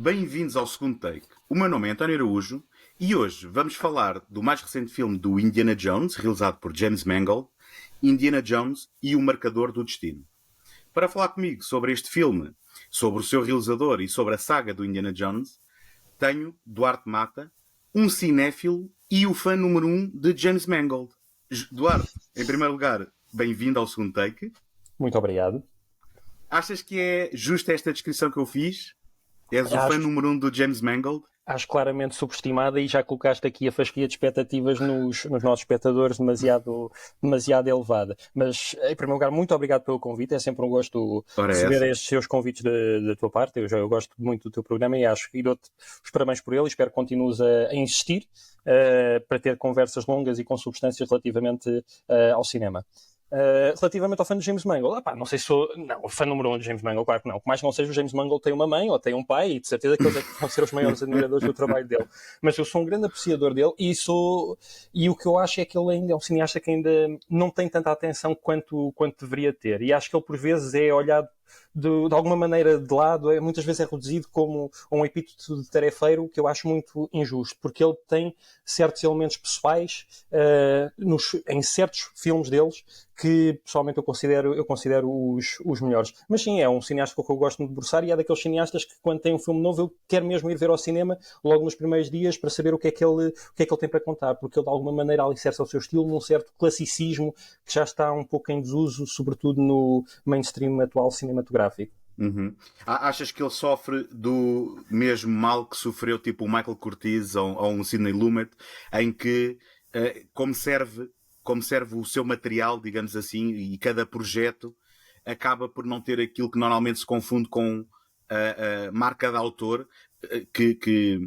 Bem-vindos ao segundo take. O meu nome é António Araújo e hoje vamos falar do mais recente filme do Indiana Jones, realizado por James Mangold, Indiana Jones e o Marcador do Destino. Para falar comigo sobre este filme, sobre o seu realizador e sobre a saga do Indiana Jones, tenho Duarte Mata, um cinéfilo e o fã número 1 de James Mangold. Duarte, em primeiro lugar, bem-vindo ao segundo take. Muito obrigado. Achas que é justa esta descrição que eu fiz? És o fã Acho, número 1 do James Mangold? acho claramente subestimada e já colocaste aqui a fasquia de expectativas nos nossos espectadores demasiado elevada. Mas, em primeiro lugar, muito obrigado pelo convite. É sempre um gosto Ora é receber essa. estes seus convites da tua parte. Eu gosto muito do teu programa e dou-te os parabéns por ele e espero que continues a insistir para ter conversas longas e com substâncias relativamente ao cinema. Relativamente ao fã de James Mangold, não sei se sou o fã número 1 de James Mangold, claro que não. Por mais que não seja, o James Mangold tem uma mãe ou tem um pai, e de certeza que eles é que vão ser os maiores admiradores do trabalho dele. Mas eu sou um grande apreciador dele e o que eu acho é que ele ainda é um cineasta que ainda não tem tanta atenção quanto deveria ter. E acho que ele, por vezes, é olhado de alguma maneira de lado, muitas vezes é reduzido como um epíteto de tarefeiro, que eu acho muito injusto, porque ele tem certos elementos pessoais em certos filmes deles que pessoalmente eu considero os melhores. Mas sim, é um cineasta com o que eu gosto muito de debruçar e é daqueles cineastas que quando tem um filme novo eu quero mesmo ir ver ao cinema logo nos primeiros dias para saber o que é que ele tem para contar, porque ele de alguma maneira alicerça o seu estilo num certo classicismo que já está um pouco em desuso, sobretudo no mainstream atual cinematográfico. Uhum. Achas que ele sofre do mesmo mal que sofreu tipo o Michael Curtiz ou um Sidney Lumet, em que como serve o seu material, digamos assim, e cada projeto acaba por não ter aquilo que normalmente se confunde com a marca de autor, que,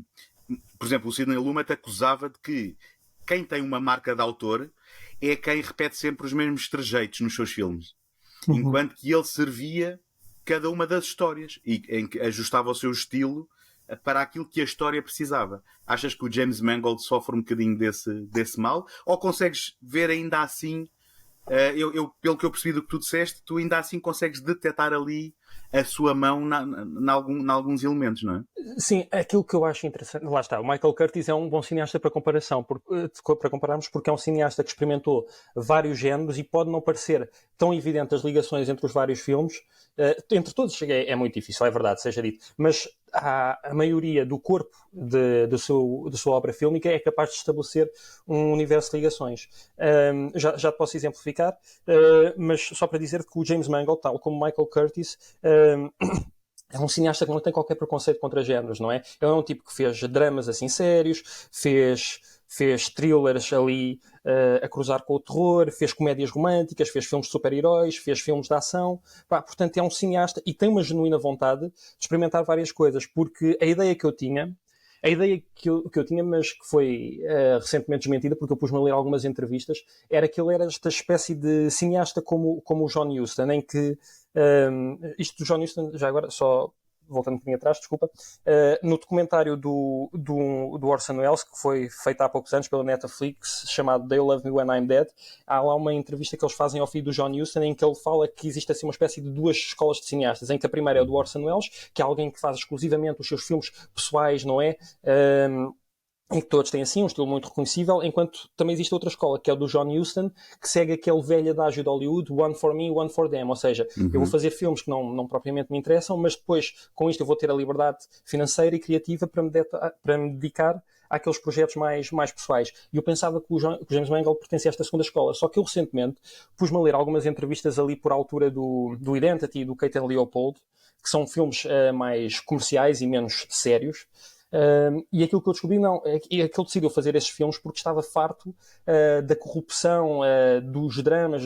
por exemplo, o Sidney Lumet acusava de que quem tem uma marca de autor é quem repete sempre os mesmos trejeitos nos seus filmes. Enquanto que ele servia cada uma das histórias e em que ajustava o seu estilo para aquilo que a história precisava. Achas que o James Mangold sofre um bocadinho desse mal? Ou consegues ver ainda assim, pelo que eu percebi do que tu disseste, tu ainda assim consegues detectar ali a sua mão em alguns elementos, não é? Sim, aquilo que eu acho interessante, lá está, o Michael Curtiz é um bom cineasta para para compararmos, porque é um cineasta que experimentou vários géneros e pode não parecer tão evidente as ligações entre os vários filmes, entre todos é muito difícil, é verdade, seja dito, mas a maioria do corpo da sua obra fílmica é capaz de estabelecer um universo de ligações. Já te posso exemplificar, mas só para dizer que o James Mangold, tal como o Michael Curtiz, é um cineasta que não tem qualquer preconceito contra géneros, não é? Ele é um tipo que fez dramas assim sérios, fez thrillers ali a cruzar com o terror, fez comédias românticas, fez filmes de super-heróis, fez filmes de ação. Portanto, é um cineasta e tem uma genuína vontade de experimentar várias coisas, porque a ideia que eu tinha, mas que foi recentemente desmentida, porque eu pus-me a ler algumas entrevistas, era que ele era esta espécie de cineasta como o John Huston, em que isto do John Huston, já agora, só voltando um bocadinho atrás, desculpa, no documentário do Orson Welles, que foi feito há poucos anos pela Netflix, chamado They Love Me When I'm Dead, há lá uma entrevista que eles fazem ao filho do John Huston, em que ele fala que existe assim uma espécie de duas escolas de cineastas, em que a primeira é a do Orson Welles, que é alguém que faz exclusivamente os seus filmes pessoais, não é? Em que todos têm assim um estilo muito reconhecível, enquanto também existe outra escola, que é o do John Huston, que segue aquele velho adágio de Hollywood, one for me, one for them, ou seja, eu vou fazer filmes que não propriamente me interessam, mas depois, com isto, eu vou ter a liberdade financeira e criativa para me dedicar àqueles projetos mais pessoais. E eu pensava que o James Mangold pertencia a esta segunda escola, só que eu recentemente pus-me a ler algumas entrevistas ali por altura do Identity e do Caetano Leopold, que são filmes mais comerciais e menos sérios. E aquilo que eu descobri, não, é que ele decidiu fazer esses filmes porque estava farto da corrupção, dos dramas,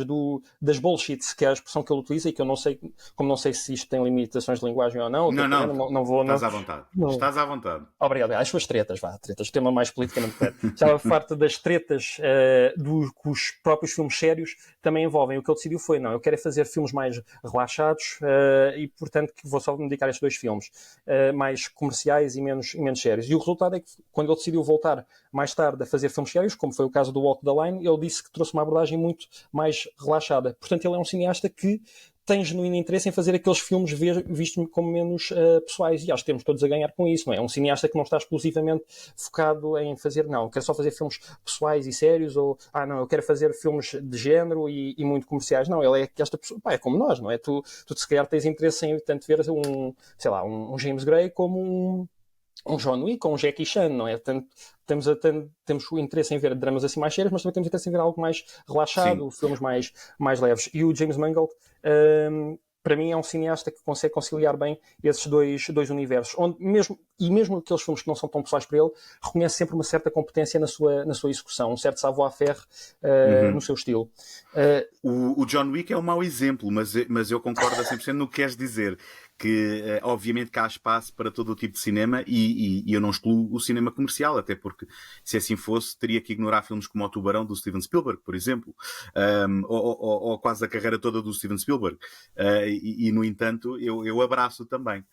das bullshits, que é a expressão que ele utiliza e que eu não sei, como não sei se isto tem limitações de linguagem ou não, o teu Não, programa, não. não vou. Estás à vontade. Não, Estás à vontade. obrigado. As suas tretas, tretas, tema mais politicamente correto. Estava farto das tretas que os próprios filmes sérios também envolvem. O que ele decidiu foi, não, eu quero é fazer filmes mais relaxados e, portanto, que vou só me dedicar a estes dois filmes, mais comerciais e menos sérios. E o resultado é que, quando ele decidiu voltar mais tarde a fazer filmes sérios, como foi o caso do Walk the Line, ele disse que trouxe uma abordagem muito mais relaxada. Portanto, ele é um cineasta que tem genuíno interesse em fazer aqueles filmes vistos como menos pessoais, e acho que temos todos a ganhar com isso, não é? Um cineasta que não está exclusivamente focado em fazer, não, quer só fazer filmes pessoais e sérios, ou, não, eu quero fazer filmes de género e muito comerciais. Não, ele é esta pessoa, pá, é como nós, não é? Tu se calhar tens interesse em tanto ver sei lá, um James Gray como um John Wick ou um Jackie Chan, não é? Temos o interesse em ver dramas assim mais sérios, mas também temos interesse em ver algo mais relaxado, Sim. filmes mais leves. E o James Mangold, para mim, é um cineasta que consegue conciliar bem esses dois universos. Mesmo aqueles filmes que não são tão pessoais para ele, reconhece sempre uma certa competência na sua execução, um certo savoir-faire no seu estilo. O John Wick é um mau exemplo, mas eu concordo a 100% no que queres dizer. Que, obviamente, que há espaço para todo o tipo de cinema e eu não excluo o cinema comercial, até porque, se assim fosse, teria que ignorar filmes como O Tubarão, do Steven Spielberg, por exemplo, ou quase a carreira toda do Steven Spielberg. No entanto, eu abraço também.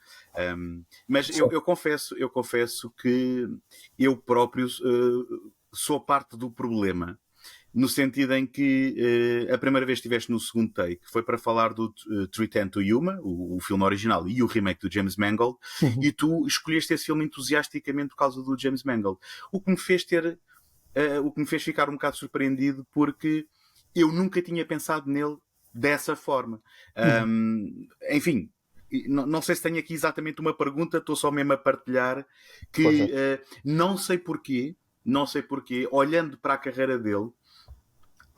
Mas eu confesso que eu próprio sou parte do problema. No sentido em que a primeira vez que estiveste no segundo take foi para falar do 3:10 to Yuma, o filme original, e o remake do James Mangold, e tu escolheste esse filme entusiasticamente por causa do James Mangold. O que me fez ficar um bocado surpreendido, porque eu nunca tinha pensado nele dessa forma. Enfim, não sei se tenho aqui exatamente uma pergunta, estou só mesmo a partilhar que não sei porquê, olhando para a carreira dele,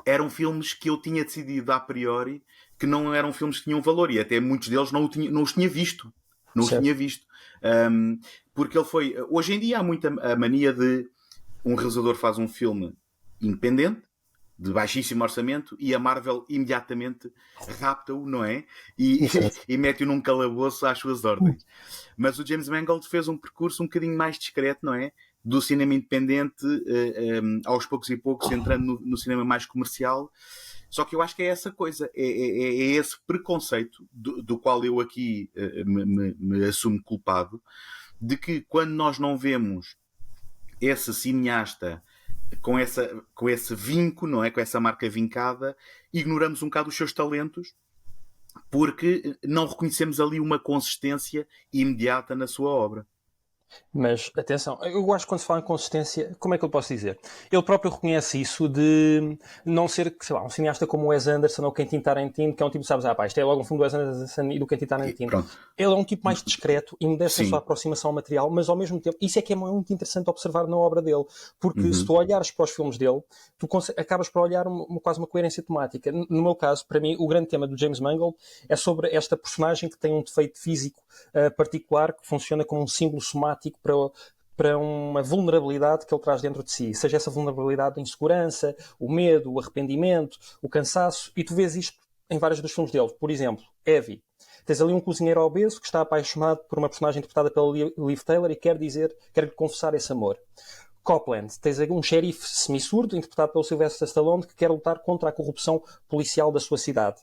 eram filmes que eu tinha decidido a priori que não eram filmes que tinham valor, e até muitos deles não os tinha visto. Porque ele foi... Hoje em dia há muita a mania de um realizador faz um filme independente, de baixíssimo orçamento, e a Marvel imediatamente rapta-o, não é? E mete-o num calabouço às suas ordens. Mas o James Mangold fez um percurso um bocadinho mais discreto, não é? Do cinema independente, aos poucos e poucos, entrando no cinema mais comercial. Só que eu acho que é essa coisa, é esse preconceito do qual eu aqui me assumo culpado, de que quando nós não vemos esse cineasta com esse vinco, não é? Com essa marca vincada, ignoramos um bocado os seus talentos, porque não reconhecemos ali uma consistência imediata na sua obra. Mas, atenção, eu acho que quando se fala em consistência, como é que eu posso dizer? Ele próprio reconhece isso de não ser, sei lá, um cineasta como o Wes Anderson ou Quentin Tarantino, que é um tipo, sabes, pá, isto é logo um filme do Wes Anderson e do Quentin Tarantino. Ele é um tipo mais discreto e modesto na sua aproximação ao material, mas ao mesmo tempo, isso é que é muito interessante observar na obra dele, porque se tu olhares para os filmes dele, tu acabas por olhar quase uma coerência temática. No meu caso, para mim, o grande tema do James Mangold é sobre esta personagem que tem um defeito físico particular, que funciona como um símbolo somático para uma vulnerabilidade que ele traz dentro de si. Seja essa vulnerabilidade da insegurança, o medo, o arrependimento, o cansaço. E tu vês isto em vários dos filmes dele. Por exemplo, Heavy. Tens ali um cozinheiro obeso que está apaixonado por uma personagem interpretada pela Liv Taylor e quer-lhe confessar esse amor. Copland. Tens um xerife semi-surdo interpretado pelo Sylvester Stallone que quer lutar contra a corrupção policial da sua cidade.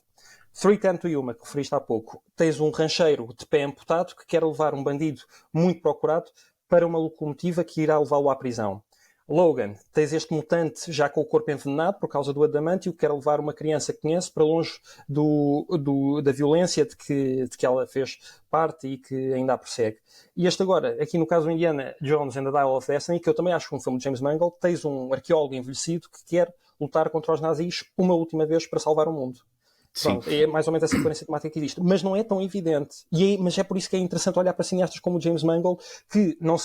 3:10 to Yuma, que referiste há pouco. Tens um rancheiro de pé amputado que quer levar um bandido muito procurado para uma locomotiva que irá levá-lo à prisão. Logan, tens este mutante já com o corpo envenenado por causa do adamantio que quer levar uma criança que conhece para longe da violência de que ela fez parte e que ainda a persegue. E este agora, aqui no caso do Indiana Jones and the Dial of Destiny, que eu também acho que é um filme de James Mangold, tens um arqueólogo envelhecido que quer lutar contra os nazis uma última vez para salvar o mundo. Pronto, é mais ou menos essa coerência temática que existe, mas não é tão evidente. Mas é por isso que é interessante olhar para cineastas como o James Mangold, que não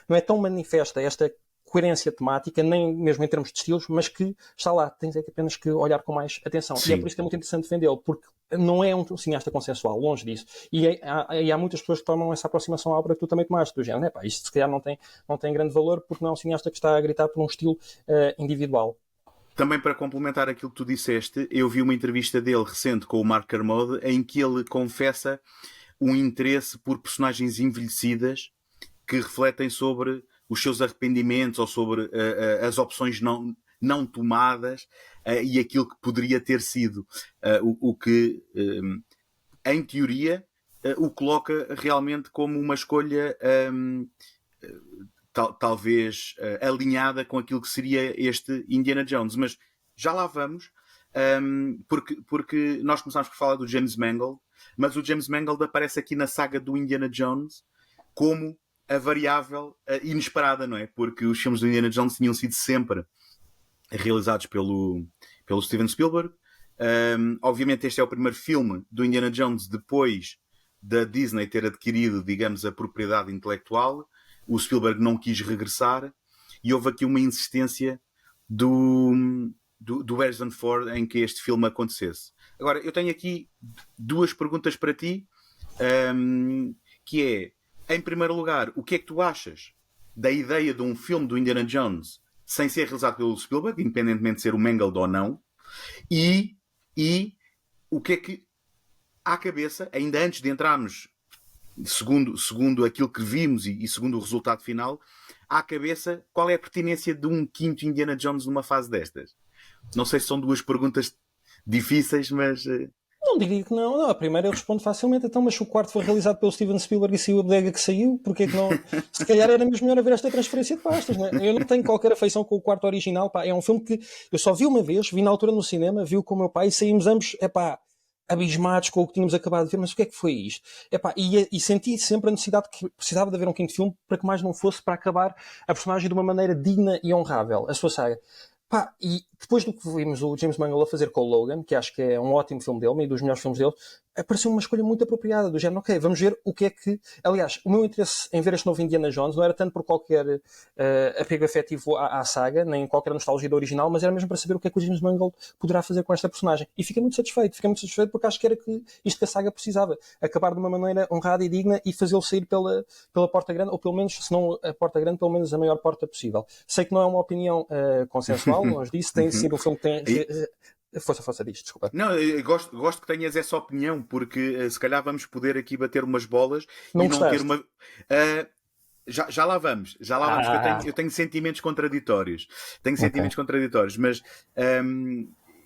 é tão manifesta esta coerência temática, nem mesmo em termos de estilos, mas que está lá, tens apenas que olhar com mais atenção. Sim. E é por isso que é muito interessante defendê-lo, porque não é um cineasta consensual, longe disso. E há muitas pessoas que tomam essa aproximação à obra que tu também tomaste, do género, isto se calhar não tem grande valor, porque não é um cineasta que está a gritar por um estilo individual. Também para complementar aquilo que tu disseste, eu vi uma entrevista dele recente com o Mark Kermode em que ele confessa um interesse por personagens envelhecidas que refletem sobre os seus arrependimentos ou sobre as opções não tomadas e aquilo que poderia ter sido. O que, em teoria, o coloca realmente como uma escolha... talvez alinhada com aquilo que seria este Indiana Jones, mas já lá vamos. porque nós começámos por falar do James Mangold, mas o James Mangold aparece aqui na saga do Indiana Jones como a variável inesperada, não é? Porque os filmes do Indiana Jones tinham sido sempre realizados pelo Steven Spielberg. Obviamente este é o primeiro filme do Indiana Jones depois da Disney ter adquirido, digamos, a propriedade intelectual. O Spielberg não quis regressar e houve aqui uma insistência do Harrison Ford em que este filme acontecesse. Agora, eu tenho aqui duas perguntas para ti, que é, em primeiro lugar, o que é que tu achas da ideia de um filme do Indiana Jones sem ser realizado pelo Spielberg, independentemente de ser o Mangold ou não, e o que é que, à cabeça, ainda antes de entrarmos, segundo aquilo que vimos e segundo o resultado final, à cabeça, qual é a pertinência de um quinto Indiana Jones numa fase destas? Não sei se são duas perguntas difíceis, mas... Não diria que não. A primeira eu respondo facilmente. Então, mas se o quarto foi realizado pelo Steven Spielberg e saiu a bodega que saiu, porque é que não... Se calhar era mesmo melhor haver esta transferência de pastas, não é? Eu não tenho qualquer afeição com o quarto original, pá. É um filme que eu só vi uma vez, vi na altura no cinema, vi com o meu pai e saímos ambos, abismados com o que tínhamos acabado de ver, mas o que é que foi isto? E senti sempre a necessidade que precisava de haver um quinto filme para que mais não fosse para acabar a personagem de uma maneira digna e honrável, a sua saga. E depois do que vimos o James Mangold a fazer com o Logan, que acho que é um ótimo filme dele, e dos melhores filmes dele, pareceu uma escolha muito apropriada, do género, ok, vamos ver o que é que... Aliás, o meu interesse em ver este novo Indiana Jones não era tanto por qualquer apego afetivo à saga, nem qualquer nostalgia do original, mas era mesmo para saber o que é que o James Mangold poderá fazer com esta personagem. E fiquei muito satisfeito porque acho que era isto que a saga precisava. Acabar de uma maneira honrada e digna e fazê-lo sair pela porta grande, ou pelo menos, se não a porta grande, pelo menos a maior porta possível. Sei que não é uma opinião consensual, longe disso, tem sido um filme que tem... Força disto, desculpa. Não, eu gosto que tenhas essa opinião, porque se calhar vamos poder aqui bater umas bolas não e não gostaste? ter uma... Já lá vamos, que eu tenho sentimentos contraditórios. Sentimentos contraditórios, mas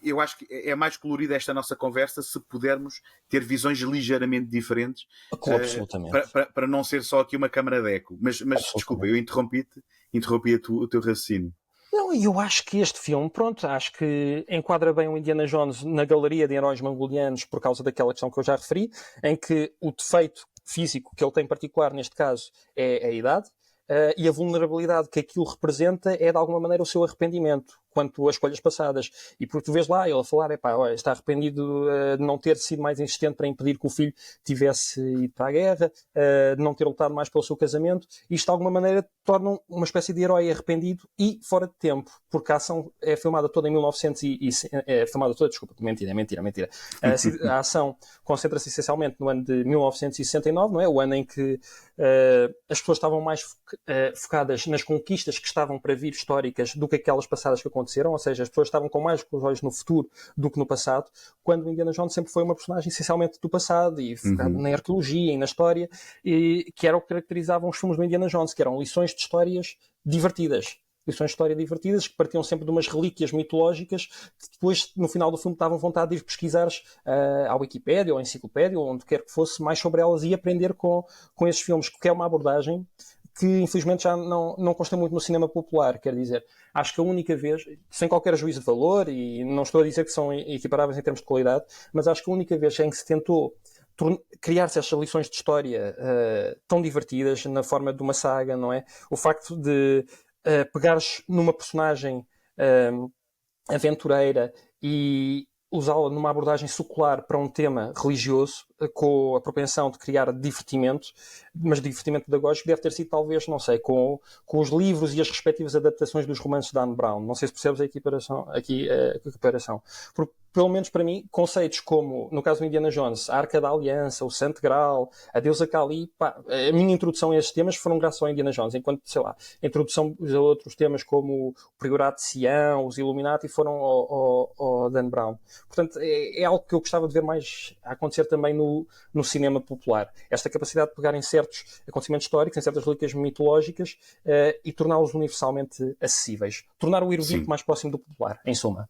eu acho que é mais colorida esta nossa conversa se pudermos ter visões ligeiramente diferentes, para não ser só aqui uma câmara de eco. Mas desculpa, eu interrompi o teu raciocínio. Não, e eu acho que este filme, acho que enquadra bem o Indiana Jones na galeria de heróis mongolianos por causa daquela questão que eu já referi, em que o defeito físico que ele tem em particular, neste caso, é a idade, e a vulnerabilidade que aquilo representa é, de alguma maneira, o seu arrependimento quanto às escolhas passadas. E porque tu vês lá ele a falar, está arrependido de não ter sido mais insistente para impedir que o filho tivesse ido para a guerra, de não ter lutado mais pelo seu casamento. Isto, de alguma maneira, torna uma espécie de herói arrependido e fora de tempo, porque a ação é filmada toda em 1900 mentira. A ação concentra-se essencialmente no ano de 1969, não é? O ano em que as pessoas estavam mais focadas nas conquistas que estavam para vir históricas do que aquelas passadas que aconteceram, ou seja, as pessoas estavam com mais os olhos no futuro do que no passado, quando o Indiana Jones sempre foi uma personagem essencialmente do passado e focado na arqueologia e na história, e que era o que caracterizavam os filmes do Indiana Jones, que eram lições de histórias divertidas. Lições de história divertidas que partiam sempre de umas relíquias mitológicas que depois, no final do filme, davam vontade de ir pesquisar à Wikipédia ou à enciclopédia ou onde quer que fosse mais sobre elas e aprender com esses filmes, que é uma abordagem que infelizmente já não consta muito no cinema popular, quer dizer, acho que a única vez, sem qualquer juízo de valor, e não estou a dizer que são equiparáveis em termos de qualidade, mas acho que a única vez em que se tentou criar-se estas lições de história tão divertidas na forma de uma saga, não é? O facto de pegares numa personagem aventureira e usá-la numa abordagem secular para um tema religioso, com a propensão de criar divertimento, mas divertimento pedagógico, deve ter sido talvez, não sei, com os livros e as respectivas adaptações dos romances de Dan Brown. Não sei se percebes a equiparação. Porque, pelo menos para mim, conceitos como, no caso do Indiana Jones, a Arca da Aliança, o Santo Graal, a Deusa Kali, a minha introdução a esses temas foram graças ao Indiana Jones, enquanto, sei lá, a introdução a outros temas como o Priorato de Sião, os Illuminati, foram ao Dan Brown. Portanto, é algo que eu gostava de ver mais a acontecer também no cinema popular. Esta capacidade de pegar em certos acontecimentos históricos, em certas relíquias mitológicas e torná-los universalmente acessíveis. Tornar o erudito mais próximo do popular, em suma.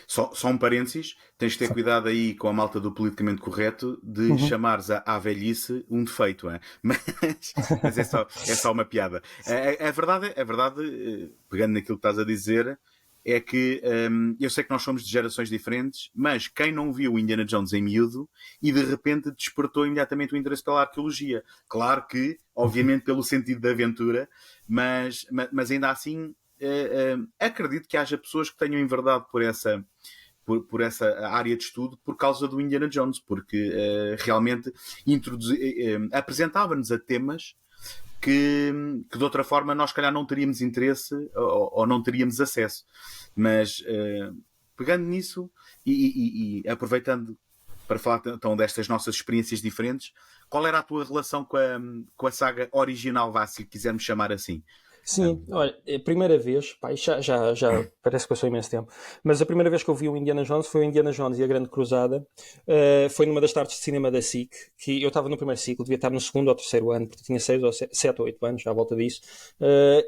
Só um parênteses, tens de ter cuidado aí com a malta do politicamente correto de chamares à velhice um defeito, é? Mas é só uma piada. A verdade, pegando naquilo que estás a dizer, é que eu sei que nós somos de gerações diferentes, mas quem não viu o Indiana Jones em miúdo e de repente despertou imediatamente o interesse pela arqueologia. Claro que, obviamente, pelo sentido da aventura, mas ainda assim acredito que haja pessoas que tenham enverdado por essa área de estudo por causa do Indiana Jones, porque realmente apresentava-nos a temas que de outra forma nós, se calhar, não teríamos interesse ou não teríamos acesso. Mas, pegando nisso e aproveitando para falar então destas nossas experiências diferentes, qual era a tua relação com a saga original, vá, se quisermos chamar assim? Sim, olha, a primeira vez, pá, isto já parece que passou imenso tempo, mas a primeira vez que eu vi o Indiana Jones foi o Indiana Jones e a Grande Cruzada. Foi numa das tardes de cinema da SIC, que eu estava no primeiro ciclo, devia estar no segundo ou terceiro ano, porque tinha 6 ou 7 ou 8 anos, já à volta disso.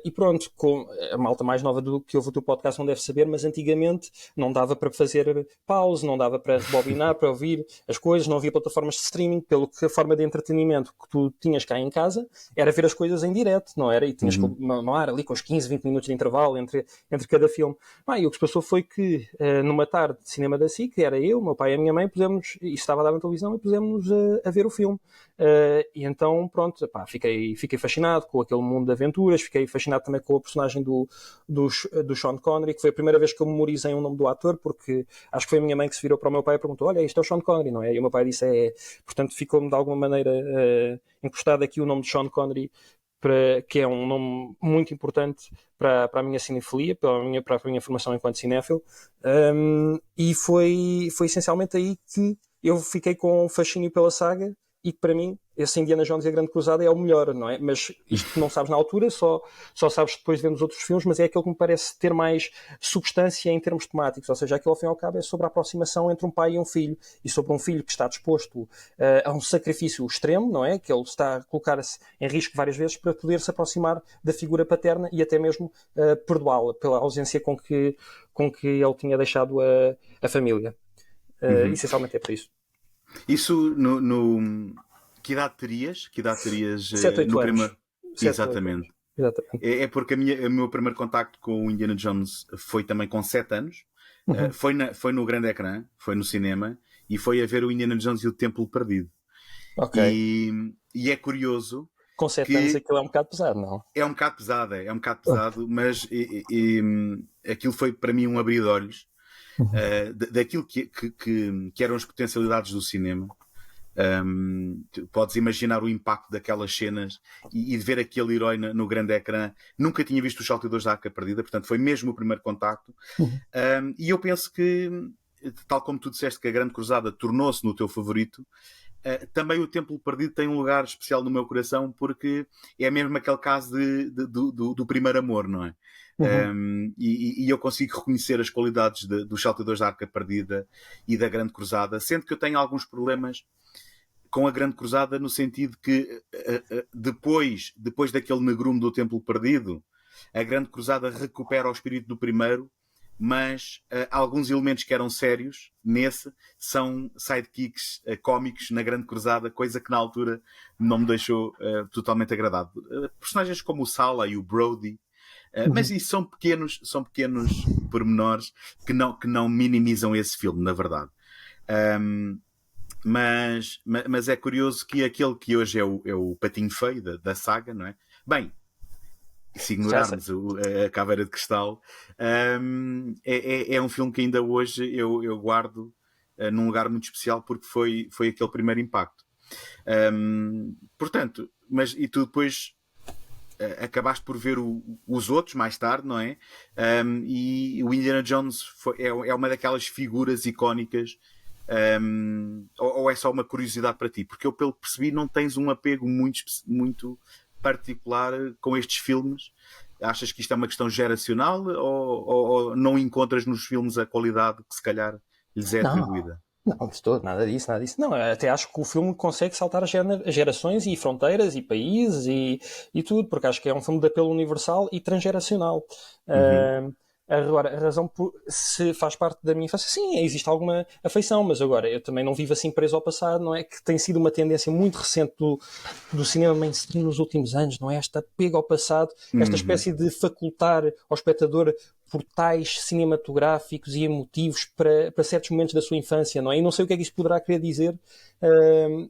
E pronto, com a malta mais nova do que ouve o teu podcast não deve saber, mas antigamente não dava para fazer pause, não dava para rebobinar, para ouvir as coisas, não havia plataformas de streaming, pelo que a forma de entretenimento que tu tinhas cá em casa era ver as coisas em direto, não era? E tinhas que ar ali com os 15, 20 minutos de intervalo entre cada filme. E o que se passou foi que numa tarde de cinema da SIC, era eu, meu pai e a minha mãe, pusemos, e estava a dar na televisão, e pusemos a ver o filme. E então, pronto, fiquei fascinado com aquele mundo de aventuras, fiquei fascinado também com a personagem do Sean Connery, que foi a primeira vez que eu memorizei o nome do ator, porque acho que foi a minha mãe que se virou para o meu pai e perguntou: olha, isto é o Sean Connery, não é? E o meu pai disse: é. Portanto, ficou-me de alguma maneira encostado aqui o nome de Sean Connery, que é um nome muito importante para a minha cinefilia, para a minha formação enquanto cinéfilo, e foi essencialmente aí que eu fiquei com um fascínio pela saga, e que para mim esse Indiana Jones e a Grande Cruzada é o melhor, não é? Mas isto não sabes na altura, só sabes depois vendo os outros filmes, mas é aquele que me parece ter mais substância em termos temáticos, ou seja, aquilo ao fim e ao cabo é sobre a aproximação entre um pai e um filho, e sobre um filho que está disposto a um sacrifício extremo, não é? Que ele está a colocar-se em risco várias vezes para poder se aproximar da figura paterna e até mesmo perdoá-la pela ausência com que ele tinha deixado a família. Essencialmente é por isso. Isso que idade terias? Que idade terias 7, 8 no anos. primeiro? 7, Exatamente. Exatamente. É porque o meu primeiro contacto com o Indiana Jones foi também com 7 anos. Foi no grande ecrã, foi no cinema, e foi a ver o Indiana Jones e o Templo Perdido. Ok. E é curioso. Com 7 anos aquilo é um bocado pesado, não? É um bocado pesado, mas aquilo foi para mim um abrir de olhos daquilo que eram as potencialidades do cinema. Podes imaginar o impacto daquelas cenas e de ver aquele herói no grande ecrã. Nunca tinha visto os Salteadores da Arca Perdida, portanto foi mesmo o primeiro contacto. E eu penso que, tal como tu disseste que a Grande Cruzada tornou-se no teu favorito, também o Templo Perdido tem um lugar especial no meu coração, porque é mesmo aquele caso do primeiro amor, não é? E eu consigo reconhecer as qualidades dos Salteadores da Arca Perdida e da Grande Cruzada, sendo que eu tenho alguns problemas com a Grande Cruzada, no sentido que depois daquele negrume do Templo Perdido, a Grande Cruzada recupera o espírito do primeiro, mas alguns elementos que eram sérios nesse são sidekicks cómicos na Grande Cruzada, coisa que na altura não me deixou totalmente agradado. Personagens como o Sala e o Brody, mas isso são pequenos pormenores que não minimizam esse filme, na verdade. Mas é curioso que aquele que hoje é o patinho feio da saga, não é? Bem, se ignorarmos a Caveira de Cristal, é um filme que ainda hoje eu guardo num lugar muito especial, porque foi aquele primeiro impacto. Portanto, e tu depois acabaste por ver os outros mais tarde, não é? E o Indiana Jones é uma daquelas figuras icónicas. Ou é só uma curiosidade para ti? Porque eu, pelo que percebi, não tens um apego muito particular com estes filmes. Achas que isto é uma questão geracional, ou não encontras nos filmes a qualidade que se calhar lhes é atribuída? Não, de todo, nada disso. Não, até acho que o filme consegue saltar gerações e fronteiras e países e tudo, porque acho que é um filme de apelo universal e transgeracional. Agora, a razão se faz parte da minha infância, sim, existe alguma afeição, mas agora eu também não vivo assim preso ao passado, não é? Que tem sido uma tendência muito recente do cinema mainstream nos últimos anos, não é? Esta apego ao passado, esta espécie de facultar ao espectador portais cinematográficos e emotivos para certos momentos da sua infância, não é? E não sei o que é que isso poderá querer dizer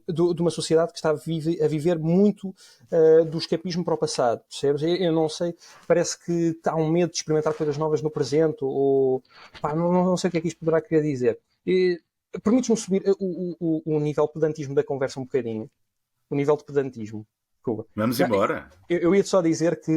de uma sociedade que está a viver muito do escapismo para o passado, percebes? Eu não sei, parece que há um medo de experimentar coisas novas no presente, ou pá, não sei o que é que isto poderá querer dizer. Permites-me subir o nível de pedantismo da conversa um bocadinho? O nível de pedantismo. Desculpa. Vamos embora. Eu ia só dizer que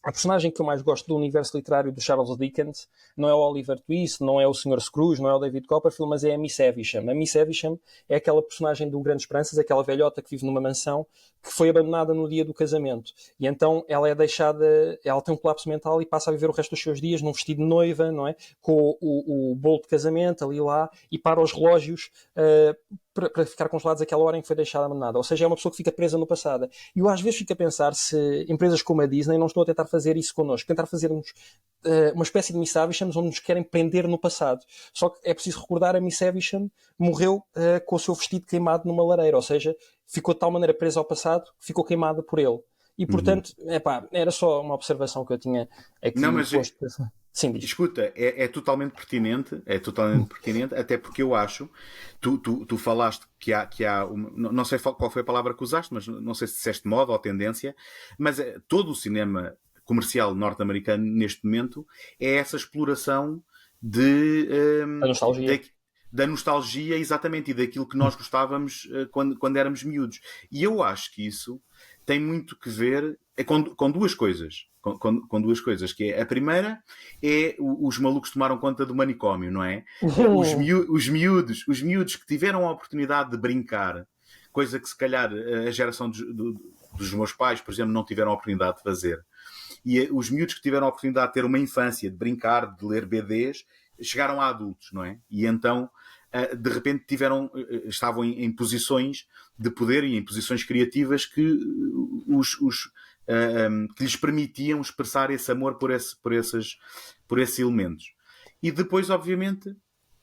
a personagem que eu mais gosto do universo literário de Charles Dickens não é o Oliver Twist, não é o Sr. Scrooge, não é o David Copperfield, mas é a Miss Havisham. A Miss Havisham é aquela personagem do Grandes Esperanças, aquela velhota que vive numa mansão, que foi abandonada no dia do casamento. E então ela é deixada, ela tem um colapso mental e passa a viver o resto dos seus dias num vestido de noiva, não é? Com o bolo de casamento ali lá, e para os relógios para ficar congelados aquela hora em que foi deixada abandonada. Ou seja, é uma pessoa que fica presa no passado. E eu às vezes fico a pensar se empresas como a Disney não estão a tentar fazer isso connosco, tentar fazer-nos uma espécie de Miss Havisham onde nos querem prender no passado. Só que é preciso recordar, a Miss Havisham morreu com o seu vestido queimado numa lareira, ou seja, ficou de tal maneira presa ao passado que ficou queimada por ele. E portanto, era só uma observação que eu tinha aqui Não, mas posto. Sim, diz. escuta, é totalmente pertinente, até porque eu acho, tu falaste que há não sei qual foi a palavra que usaste, mas não sei se disseste moda ou tendência, mas todo o cinema comercial norte-americano neste momento é essa exploração A nostalgia. da nostalgia, exatamente, e daquilo que nós gostávamos quando éramos miúdos. E eu acho que isso tem muito que ver com duas coisas. Com duas coisas, que é a primeira é os malucos tomaram conta do manicômio, não é? Os miúdos que tiveram a oportunidade de brincar, coisa que se calhar a geração dos meus pais, por exemplo, não tiveram a oportunidade de fazer. E os miúdos que tiveram a oportunidade de ter uma infância, de brincar, de ler BDs, chegaram a adultos, não é? E então, de repente, estavam em posições de poder e em posições criativas que que lhes permitiam expressar esse amor por esses elementos. E depois, obviamente,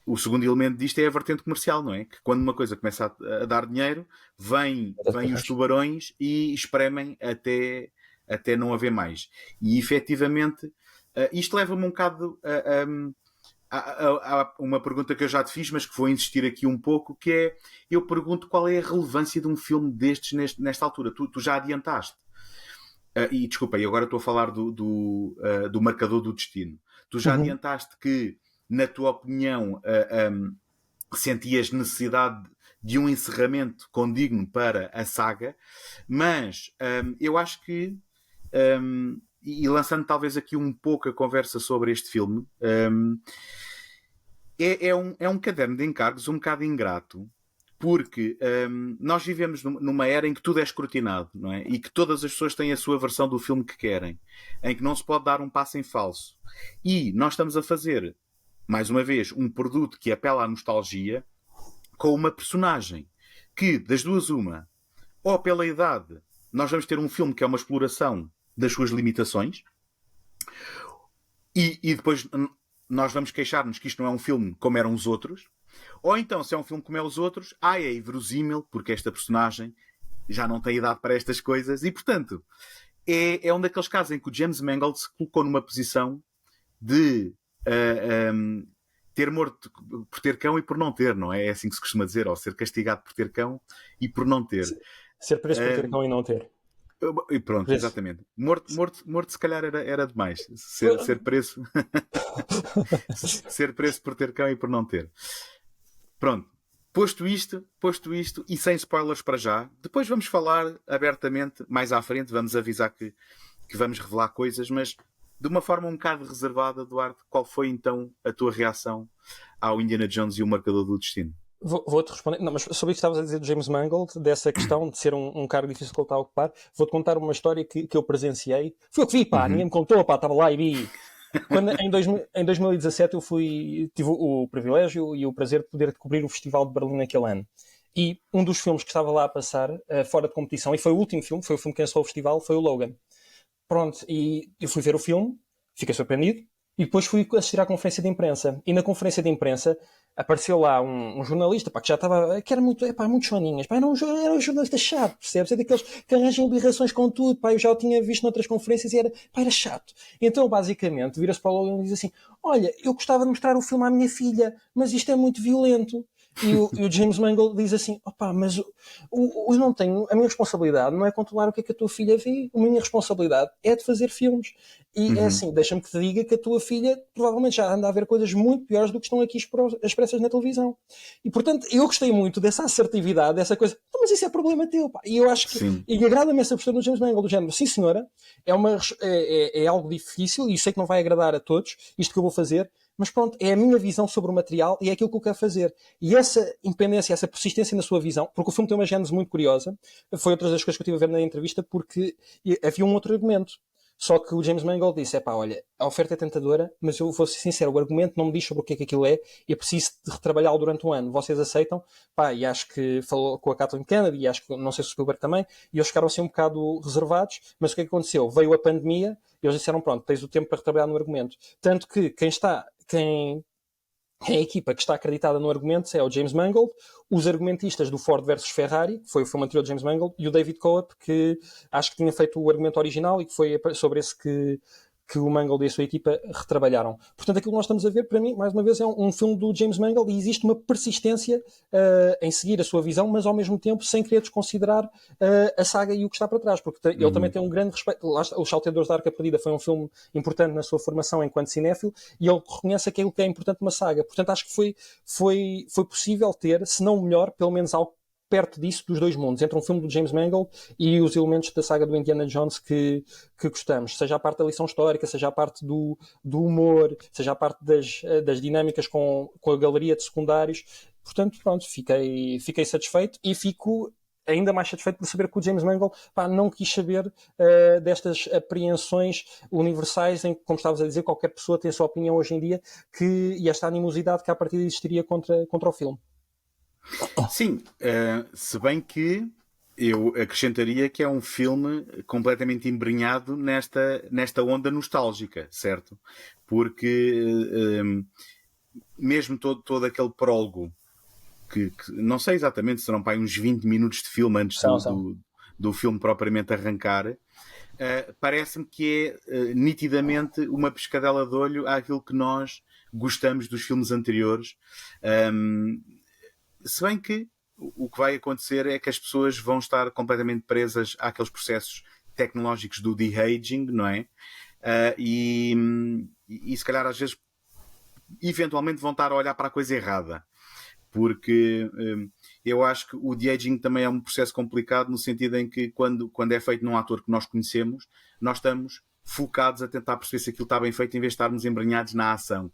o segundo elemento disto é a vertente comercial, não é? Que quando uma coisa começa a dar dinheiro, vêm os tubarões e espremem até não haver mais. E efetivamente, isto leva-me um bocado a uma pergunta que eu já te fiz, mas que vou insistir aqui um pouco, que é, eu pergunto qual é a relevância de um filme destes nesta altura. Tu já adiantaste. E desculpa, e agora estou a falar do Marcador do Destino. Tu já adiantaste que, na tua opinião, sentias necessidade de um encerramento condigno para a saga, mas eu acho que, e lançando talvez aqui um pouco a conversa sobre este filme, é um caderno de encargos um bocado ingrato, porque nós vivemos numa era em que tudo é escrutinado, não é? E que todas as pessoas têm a sua versão do filme que querem, em que não se pode dar um passo em falso. E nós estamos a fazer, mais uma vez, um produto que apela à nostalgia com uma personagem que, das duas uma, ou pela idade, nós vamos ter um filme que é uma exploração das suas limitações, e depois nós vamos queixar-nos que isto não é um filme como eram os outros. Ou então, se é um filme como é os outros, é inverossímil, porque esta personagem já não tem idade para estas coisas. E, portanto, é um daqueles casos em que o James Mangold se colocou numa posição de ter morto por ter cão e por não ter, não é? É assim que se costuma dizer, ou ser castigado por ter cão e por não ter. Ser preso por ter cão e não ter. E pronto, preso. Exatamente. Morto se calhar era demais. Ser preso ser preso por ter cão e por não ter. Pronto, posto isto, e sem spoilers para já, depois vamos falar abertamente, mais à frente, vamos avisar que vamos revelar coisas, mas de uma forma um bocado reservada, Duarte, qual foi então a tua reação ao Indiana Jones e o Marcador do Destino? Vou-te responder, não, mas sobre o que estavas a dizer do James Mangold, dessa questão de ser um cargo difícil que ele está a ocupar, vou-te contar uma história que eu presenciei. Foi eu que vi, pá, ninguém me contou, pá, estava lá e vi. Quando, em 2017 eu tive o privilégio e o prazer de poder cobrir o Festival de Berlim naquele ano. E um dos filmes que estava lá a passar, fora de competição, e foi o último filme, foi o filme que encerrou o festival, foi o Logan. Pronto, e eu fui ver o filme, fiquei surpreendido, e depois fui assistir à conferência de imprensa. E na conferência de imprensa apareceu lá um jornalista, pá, que já estava, que era muito, muito choninhas, pá, era um jornalista chato, percebes? É daqueles que arranjam birrações com tudo, pá, eu já o tinha visto noutras conferências e era chato. Então, basicamente, vira-se para o Logan e diz assim, olha, eu gostava de mostrar o filme à minha filha, mas isto é muito violento. E o James Mangold diz assim, opá, mas eu não tenho, a minha responsabilidade não é controlar o que é que a tua filha vê, a minha responsabilidade é de fazer filmes. E é assim, deixa-me que te diga que a tua filha provavelmente já anda a ver coisas muito piores do que estão aqui expressas na televisão. E portanto, eu gostei muito dessa assertividade, dessa coisa, mas isso é problema teu, pá. E eu acho que, Sim. e agrada-me essa postura do James Mangold, do género, sim senhora, é algo difícil e sei que não vai agradar a todos, isto que eu vou fazer, mas pronto, é a minha visão sobre o material e é aquilo que eu quero fazer. E essa independência, essa persistência na sua visão, porque o filme tem uma gênese muito curiosa, foi outra das coisas que eu estive a ver na entrevista, porque havia um outro argumento. Só que o James Mangold disse, pá, olha, a oferta é tentadora, mas eu vou ser sincero, o argumento não me diz sobre o que é que aquilo é e eu preciso de retrabalhá-lo durante um ano. Vocês aceitam? Pá, e acho que falou com a Kathleen Kennedy e acho que, não sei se o Spielberg também, e eles ficaram assim um bocado reservados, mas o que é que aconteceu? Veio a pandemia e eles disseram, pronto, tens o tempo para retrabalhar no argumento. Tanto que a equipa que está acreditada no argumento é o James Mangold, os argumentistas do Ford versus Ferrari, que foi o filme anterior de James Mangold, e o David Coop, que acho que tinha feito o argumento original e que foi sobre esse que o Mangold e a sua equipa retrabalharam. Portanto, aquilo que nós estamos a ver, para mim, mais uma vez, é um filme do James Mangold e existe uma persistência em seguir a sua visão, mas ao mesmo tempo sem querer desconsiderar a saga e o que está para trás, porque ele também tem um grande respeito. Lá está, Os Salteadores da Arca Perdida foi um filme importante na sua formação enquanto cinéfilo e ele reconhece aquilo que é importante numa saga. Portanto, acho que foi possível ter, se não o melhor, pelo menos algo perto disso dos dois mundos, entre um filme do James Mangold e os elementos da saga do Indiana Jones que gostamos, seja a parte da lição histórica, seja a parte do humor, seja a parte das dinâmicas com a galeria de secundários. Portanto, pronto, fiquei satisfeito e fico ainda mais satisfeito por saber que o James Mangold não quis saber destas apreensões universais em que, como estavas a dizer, qualquer pessoa tem a sua opinião hoje em dia e esta animosidade que à partida existiria contra o filme. Sim, se bem que eu acrescentaria que é um filme completamente embrenhado nesta onda nostálgica, certo? Porque mesmo todo aquele prólogo, que não sei exatamente, serão para aí uns 20 minutos de filme antes do filme propriamente arrancar, parece-me que é nitidamente uma pescadela de olho àquilo que nós gostamos dos filmes anteriores. Se bem que o que vai acontecer é que as pessoas vão estar completamente presas àqueles processos tecnológicos do de-aging, não é? E se calhar às vezes eventualmente vão estar a olhar para a coisa errada. Porque eu acho que o de-aging também é um processo complicado no sentido em que quando é feito num ator que nós conhecemos, nós estamos focados a tentar perceber se aquilo está bem feito em vez de estarmos embrenhados na ação.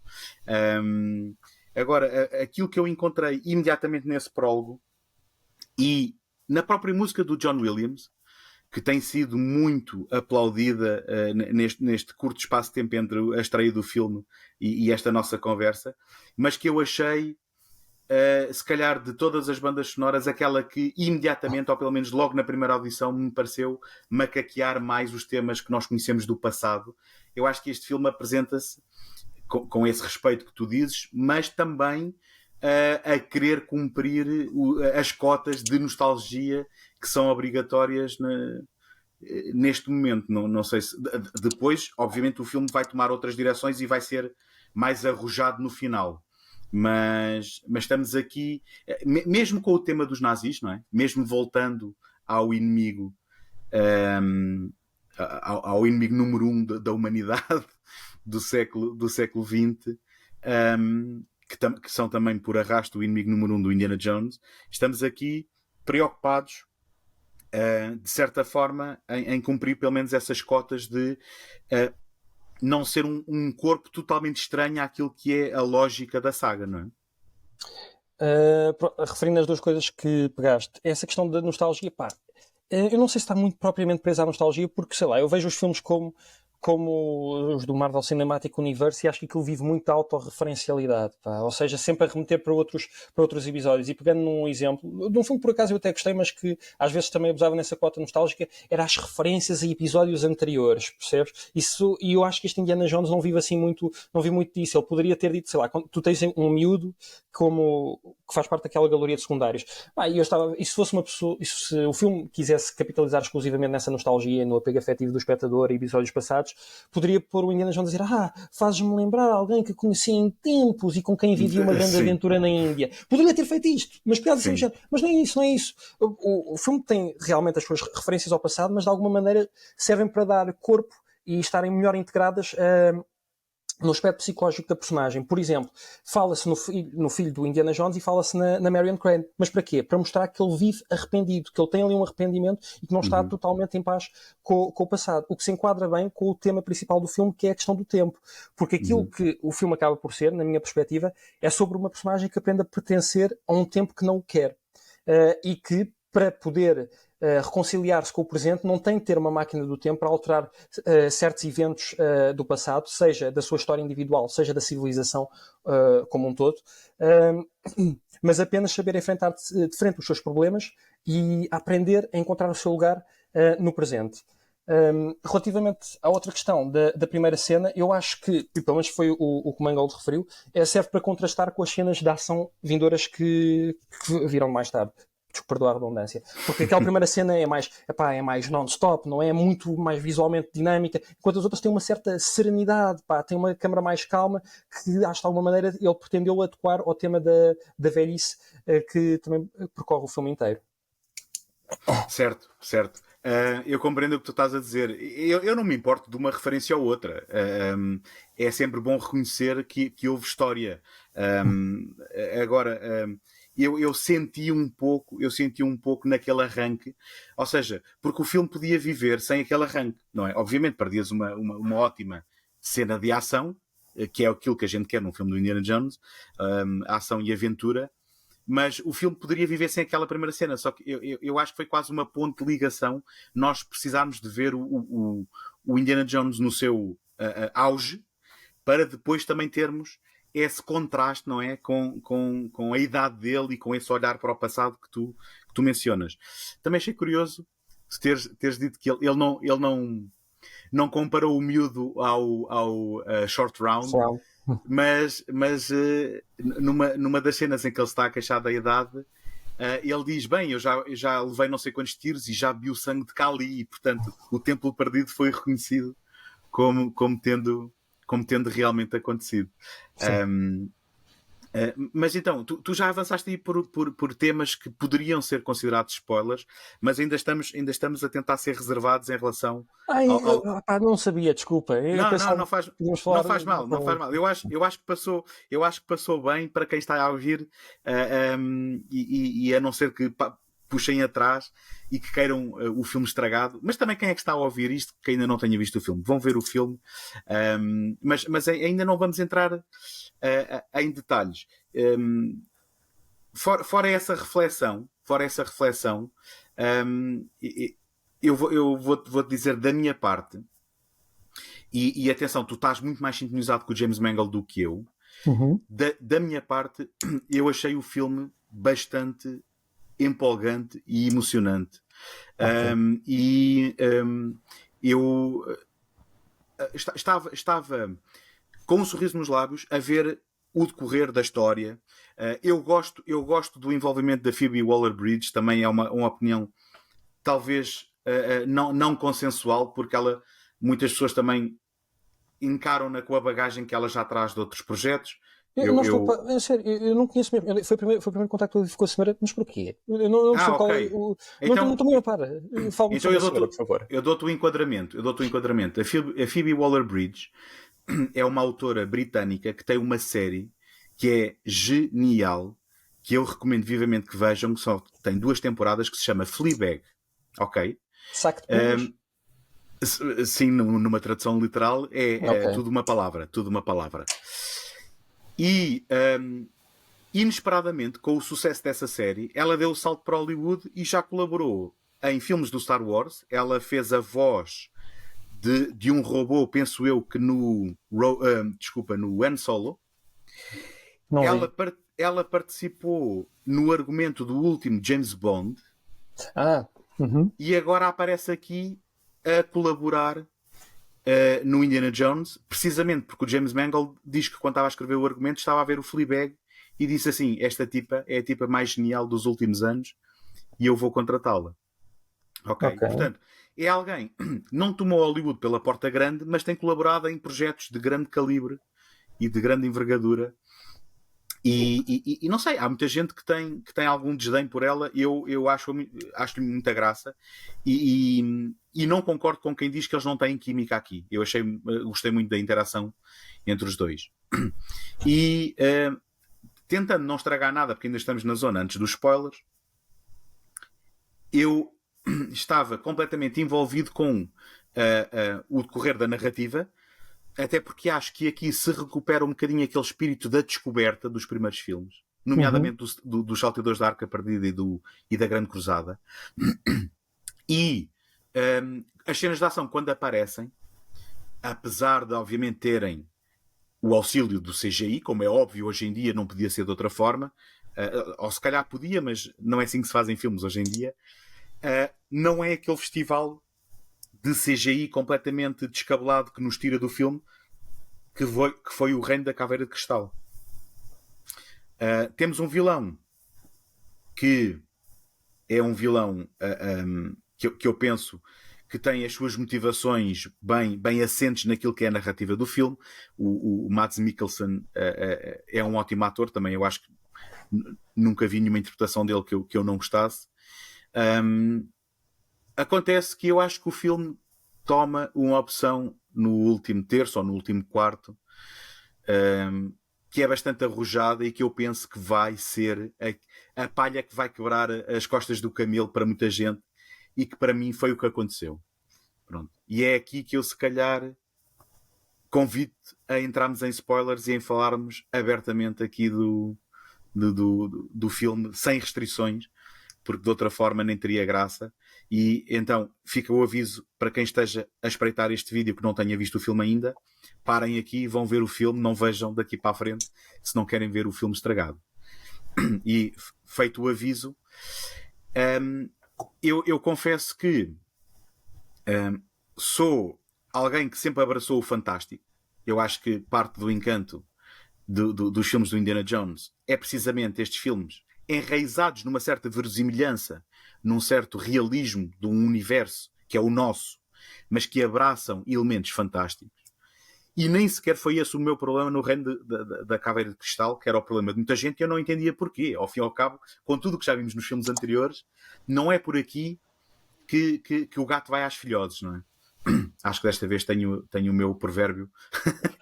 Agora, aquilo que eu encontrei imediatamente nesse prólogo e na própria música do John Williams, que tem sido muito aplaudida neste curto espaço de tempo entre a estreia do filme e esta nossa conversa, mas que eu achei, se calhar, de todas as bandas sonoras, aquela que imediatamente, ou pelo menos logo na primeira audição, me pareceu macaquear mais os temas que nós conhecemos do passado. Eu acho que este filme apresenta-se com esse respeito que tu dizes, mas também a querer cumprir as cotas de nostalgia que são obrigatórias neste momento. Não sei se depois, obviamente, o filme vai tomar outras direções e vai ser mais arrojado no final. Mas estamos aqui, mesmo com o tema dos nazis, não é? Mesmo voltando ao inimigo, ao inimigo número 1 da humanidade do século XX, que são também por arrasto o inimigo número 1 do Indiana Jones. Estamos aqui preocupados, de certa forma, em cumprir pelo menos essas cotas de não ser um corpo totalmente estranho àquilo que é a lógica da saga, não é? Referindo as duas coisas que pegaste, essa questão da nostalgia, eu não sei se está muito propriamente presa à nostalgia, porque, sei lá, eu vejo os filmes como como os do Marvel Cinematic Universe, e acho que aquilo vive muito da autorreferencialidade, pá. Ou seja, sempre a remeter para outros episódios. E pegando num exemplo, de um filme que por acaso eu até gostei, mas que às vezes também abusava nessa cota nostálgica, era as referências a episódios anteriores, percebes? Isso, e eu acho que este Indiana Jones não vive assim muito, não vive muito disso. Ele poderia ter dito, sei lá, tu tens um miúdo que faz parte daquela galeria de secundários. E se fosse uma pessoa, se o filme quisesse capitalizar exclusivamente nessa nostalgia, no apego afetivo do espectador e episódios passados, poderia pôr o Indiana Jones a dizer: fazes-me lembrar alguém que conheci em tempos e com quem vivi uma grande aventura na Índia. Poderia ter feito isto, mas piada assim, mas não é isso, não é isso. O filme tem realmente as suas referências ao passado, mas de alguma maneira servem para dar corpo e estarem melhor integradas no aspecto psicológico da personagem. Por exemplo, fala-se no filho do Indiana Jones e fala-se na Marion Crane. Mas para quê? Para mostrar que ele vive arrependido, que ele tem ali um arrependimento e que não está totalmente em paz com o passado. O que se enquadra bem com o tema principal do filme, que é a questão do tempo. Porque aquilo que o filme acaba por ser, na minha perspectiva, é sobre uma personagem que aprende a pertencer a um tempo que não o quer. E que, para poder reconciliar-se com o presente, não tem que ter uma máquina do tempo para alterar certos eventos do passado, seja da sua história individual, seja da civilização como um todo, mas apenas saber enfrentar de frente os seus problemas e aprender a encontrar o seu lugar no presente. Relativamente à outra questão da primeira cena, eu acho que, e pelo menos foi o que o Mangold referiu, serve para contrastar com as cenas de ação vindouras que viram mais tarde. Perdoa a redundância, porque aquela primeira cena é mais non-stop, não é? Muito mais visualmente dinâmica, enquanto as outras têm uma certa serenidade, tem uma câmara mais calma, que acho de alguma maneira ele pretendeu adequar ao tema da velhice que também percorre o filme inteiro. Certo. Eu compreendo o que tu estás a dizer. Eu não me importo de uma referência ou outra. É sempre bom reconhecer que houve história. Agora, eu senti um pouco naquele arranque, ou seja, porque o filme podia viver sem aquele arranque, não é? Obviamente perdias uma ótima cena de ação, que é aquilo que a gente quer num filme do Indiana Jones, ação e aventura, mas o filme poderia viver sem aquela primeira cena, só que eu acho que foi quase uma ponte de ligação, nós precisarmos de ver o Indiana Jones no seu auge, para depois também termos esse contraste, não é? Com a idade dele e com esse olhar para o passado que tu mencionas. Também achei curioso teres dito que ele não comparou o miúdo ao Short Round, mas numa das cenas em que ele está a queixar da idade, ele diz: bem, eu já levei não sei quantos tiros e já vi o sangue de Kali, e portanto o Templo Perdido foi reconhecido como tendo realmente acontecido. Mas então, tu já avançaste aí por temas que poderiam ser considerados spoilers, mas ainda estamos a tentar ser reservados em relação não sabia, desculpa. Não faz mal. Eu acho que passou bem para quem está a ouvir, e a não ser que puxem atrás e que queiram o filme estragado, mas também quem é que está a ouvir isto que ainda não tenha visto o filme, vão ver o filme, mas ainda não vamos entrar em detalhes. Fora essa reflexão, eu vou-te dizer da minha parte, e atenção, tu estás muito mais sintonizado com o James Mangold do que eu. Da minha parte, eu achei o filme bastante empolgante e emocionante. Eu estava com um sorriso nos lábios a ver o decorrer da história. Eu gosto do envolvimento da Phoebe Waller-Bridge, também é uma opinião talvez não consensual, porque muitas pessoas também encaram-na com a bagagem que ela já traz de outros projetos. Sério, eu não conheço mesmo. Foi o primeiro contacto que eu tive com a senhora, mas porquê? Eu não sei qual é. Não estou meio a par. Fala-me sobre a senhora, por favor. Eu dou-te o enquadramento. A Phoebe Waller-Bridge é uma autora britânica que tem uma série que é genial, que eu recomendo vivamente que vejam, que só tem 2 temporadas, que se chama Fleabag. Ok? Saco de pinhas? Sim, numa tradução literal é tudo uma palavra. E inesperadamente, com o sucesso dessa série, ela deu o salto para Hollywood e já colaborou em filmes do Star Wars. Ela fez a voz de um robô, penso eu, que no Han Solo. Não Ela participou no argumento do último James Bond e agora aparece aqui a colaborar no Indiana Jones, precisamente porque o James Mangold diz que quando estava a escrever o argumento estava a ver o Fleabag e disse assim: esta tipa é a tipa mais genial dos últimos anos e eu vou contratá-la. Ok? Portanto, é alguém que não tomou Hollywood pela porta grande, mas tem colaborado em projetos de grande calibre e de grande envergadura. E não sei, há muita gente que tem algum desdém por ela. Eu acho-lhe muita graça e não concordo com quem diz que eles não têm química aqui. Gostei muito da interação entre os dois. E tentando não estragar nada, porque ainda estamos na zona antes dos spoilers, eu estava completamente envolvido com o decorrer da narrativa, até porque acho que aqui se recupera um bocadinho aquele espírito da descoberta dos primeiros filmes, nomeadamente dos Salteadores da Arca Perdida e da Grande Cruzada. E as cenas de ação, quando aparecem, apesar de obviamente terem o auxílio do CGI, como é óbvio, hoje em dia não podia ser de outra forma, ou se calhar podia, mas não é assim que se fazem filmes hoje em dia, não é aquele festival de CGI completamente descabelado que nos tira do filme que foi o Reino da Caveira de Cristal. Temos um vilão que é um vilão que eu penso que tem as suas motivações bem assentes naquilo que é a narrativa do filme. O Mads Mikkelsen é um ótimo ator também. Eu acho que nunca vi nenhuma interpretação dele que eu não gostasse. Acontece que eu acho que o filme toma uma opção no último terço ou no último quarto que é bastante arrojada e que eu penso que vai ser a palha que vai quebrar as costas do camelo para muita gente e que para mim foi o que aconteceu. Pronto. E é aqui que eu se calhar convido a entrarmos em spoilers e em falarmos abertamente aqui do filme sem restrições, porque de outra forma nem teria graça. E então fica o aviso para quem esteja a espreitar este vídeo que não tenha visto o filme ainda, parem aqui e vão ver o filme, não vejam daqui para a frente se não querem ver o filme estragado. E feito o aviso, eu confesso que sou alguém que sempre abraçou o fantástico. Eu acho que parte do encanto dos filmes do Indiana Jones é precisamente estes filmes enraizados numa certa verosimilhança, num certo realismo de um universo que é o nosso, mas que abraçam elementos fantásticos. E nem sequer foi esse o meu problema no Reino da Caveira de Cristal, que era o problema de muita gente, e eu não entendia porquê. Ao fim e ao cabo, com tudo o que já vimos nos filmes anteriores, não é por aqui que o gato vai às filhoses, não é? Acho que desta vez tenho o meu provérbio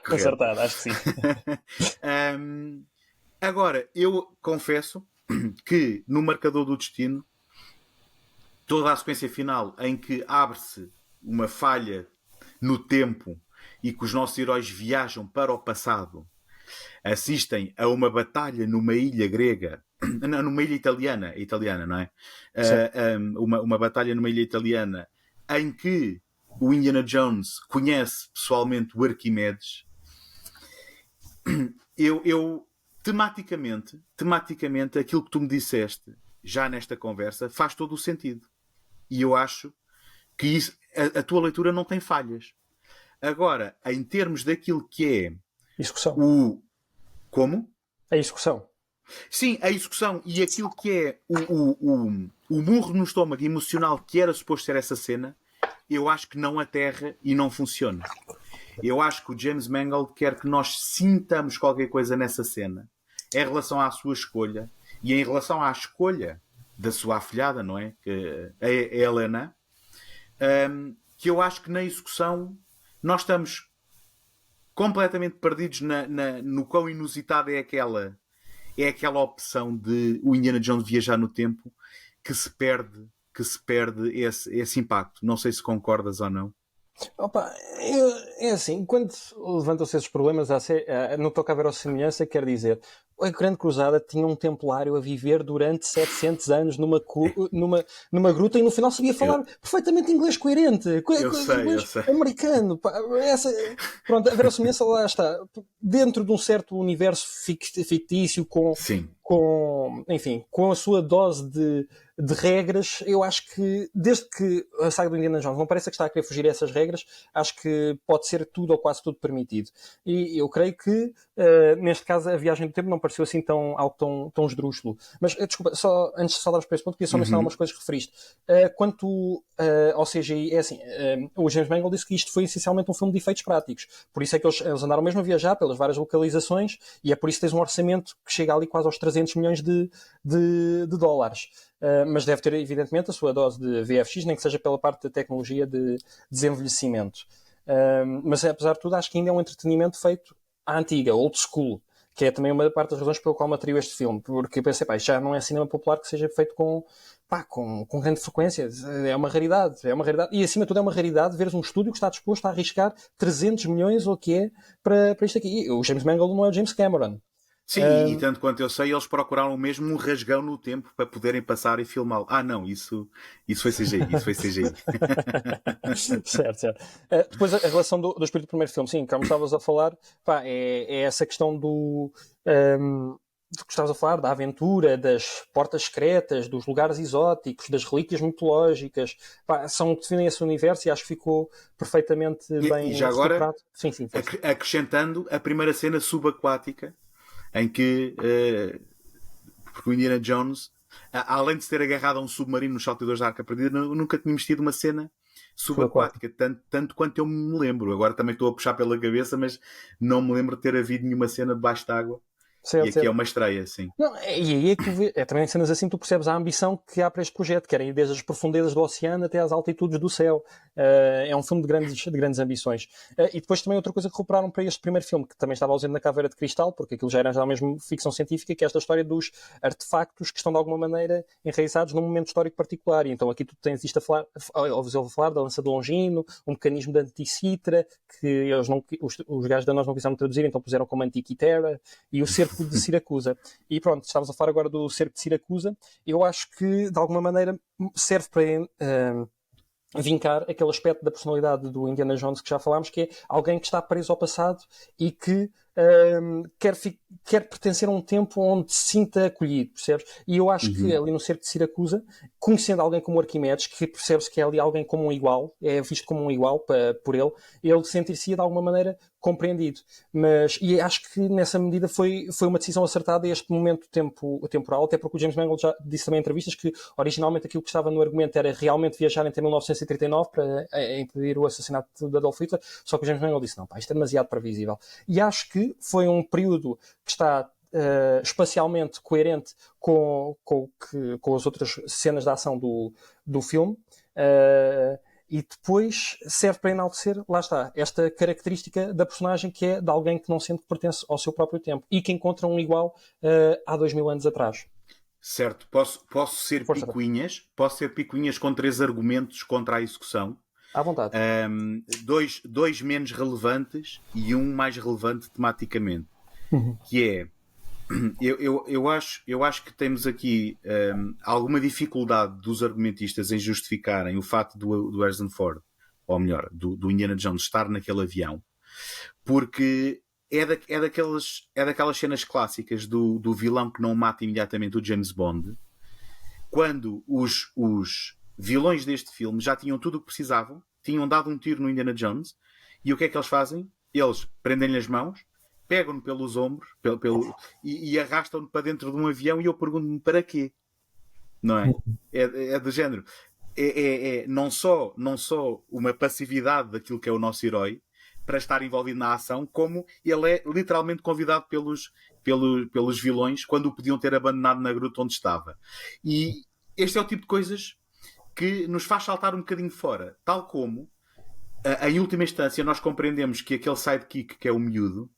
acertado, acho que sim. Agora, eu confesso que no Marcador do Destino, toda a sequência final em que abre-se uma falha no tempo e que os nossos heróis viajam para o passado, assistem a uma batalha numa ilha grega, não, numa ilha italiana, não é? Uma batalha numa ilha italiana em que o Indiana Jones conhece pessoalmente o Arquimedes. Eu tematicamente, aquilo que tu me disseste já nesta conversa faz todo o sentido. E eu acho que a tua leitura não tem falhas. Agora, em termos daquilo que é execução. Como? A execução. Sim, a execução e aquilo que é o murro no estômago emocional que era suposto ser essa cena, eu acho que não aterra e não funciona. Eu acho que o James Mangold quer que nós sintamos qualquer coisa nessa cena em relação à sua escolha e em relação à escolha da sua afilhada, não é? Que é a Helena, que eu acho que na execução nós estamos completamente perdidos no quão inusitada é aquela opção de o Indiana Jones viajar no tempo que se perde esse impacto. Não sei se concordas ou não. Opa, é assim, quando levantam-se esses problemas no toque à verossimilhança, quer dizer, a Grande Cruzada tinha um templário a viver durante 700 anos numa gruta e no final sabia falar Eu, perfeitamente inglês coerente, eu inglês sei. americano. Pá, pronto, a verossimilhança lá está. Dentro de um certo universo fictício Sim. enfim, com a sua dose de regras, eu acho que, desde que a saga do Indiana Jones não parece que está a querer fugir a essas regras, acho que pode ser tudo ou quase tudo permitido. E eu creio que, neste caso, a viagem do tempo não pareceu assim algo tão esdrúxulo. Mas, desculpa, só, antes de falarmos para esse ponto, queria só mencionar Uhum. algumas coisas que referiste. Quanto ao CGI, é assim, o James Mangold disse que isto foi essencialmente um filme de efeitos práticos. Por isso é que eles andaram mesmo a viajar pelas várias localizações e é por isso que tens um orçamento que chega ali quase aos 300 milhões de dólares. Mas deve ter, evidentemente, a sua dose de VFX, nem que seja pela parte da tecnologia de desenvelhecimento. Mas, apesar de tudo, acho que ainda é um entretenimento feito à antiga, old school, que é também uma parte das razões pela qual me atraiu este filme, porque eu pensei, pá, já não é cinema popular que seja feito com grande frequência, é uma raridade, e acima de tudo é uma raridade veres um estúdio que está disposto a arriscar 300 milhões ou o que é para isto aqui. E o James Mangold não é o James Cameron. Sim, e tanto quanto eu sei, eles procuraram mesmo um rasgão no tempo para poderem passar e filmá-lo. Ah, não, isso foi CGI, isso foi CGI. Certo, certo. Depois a relação do espírito do primeiro filme, sim, como estavas a falar, pá, é essa questão do que estavas a falar, da aventura, das portas secretas, dos lugares exóticos, das relíquias mitológicas, pá, são o que definem esse universo e acho que ficou perfeitamente E já bem agora, estruturado. Sim, sim, força. acrescentando a primeira cena subaquática, em que, porque o Indiana Jones, além de se ter agarrado a um submarino nos saltadores da Arca Perdida, nunca tínhamos tido uma cena Subaquático. subaquática, tanto quanto eu me lembro. Agora também estou a puxar pela cabeça, mas não me lembro de ter havido nenhuma cena debaixo d'água. E Certo, aqui é certo. uma estreia, sim. Não, e aí é que tu vê, também em cenas assim tu percebes a ambição que há para este projeto, que era ir desde as profundezas do oceano até às altitudes do céu. É um filme de grandes ambições. E depois também outra coisa que recuperaram para este primeiro filme, que também estava ausente na Caveira de Cristal, porque aquilo já era já mesmo ficção científica, que é esta história dos artefactos que estão de alguma maneira enraizados num momento histórico particular. E então aqui tu tens isto ouves falar da lança de Longino, um mecanismo de anticitra, que eles não, os gajos da nós não quiseram traduzir, então puseram como Antiquitera, e o cerco de Siracusa. E pronto, estávamos a falar agora do cerco de Siracusa. Eu acho que, de alguma maneira, serve para vincar aquele aspecto da personalidade do Indiana Jones que já falámos, que é alguém que está preso ao passado e que quer pertencer a um tempo onde se sinta acolhido, percebes? E eu acho que Uhum. ali no cerco de Siracusa, conhecendo alguém como Arquimedes, que percebe-se que é ali alguém como um igual, é visto como um igual por ele sentir-se de alguma maneira compreendido. E acho que nessa medida foi uma decisão acertada este momento temporal, até porque o James Mangold já disse também em entrevistas que originalmente aquilo que estava no argumento era realmente viajar até 1939 para impedir o assassinato de Adolf Hitler, só que o James Mangold disse, não, pá, isto é demasiado previsível. E acho que foi um período que está espacialmente coerente com as outras cenas de ação do filme. E depois serve para enaltecer, lá está, esta característica da personagem que é de alguém que não sente que pertence ao seu próprio tempo e que encontra um igual há 2000 anos atrás. Certo, posso ser Força, picuinhas com três argumentos contra a execução. à vontade. Dois menos relevantes e um mais relevante tematicamente. Que é, eu acho que temos aqui alguma dificuldade dos argumentistas em justificarem o facto do Harrison Ford, ou melhor, do Indiana Jones estar naquele avião, porque é daquelas cenas clássicas do vilão que não mata imediatamente o James Bond, quando os vilões deste filme já tinham tudo o que precisavam, tinham dado um tiro no Indiana Jones, e o que é que eles fazem? Eles prendem-lhe as mãos, pegam-no pelos ombros e arrastam-no para dentro de um avião, e eu pergunto-me para quê? Não é? É do género. Não só uma passividade daquilo que é o nosso herói para estar envolvido na ação, como ele é literalmente convidado pelos vilões quando o podiam ter abandonado na gruta onde estava. E este é o tipo de coisas que nos faz saltar um bocadinho fora. Tal como, em última instância, nós compreendemos que aquele sidekick que é o miúdo,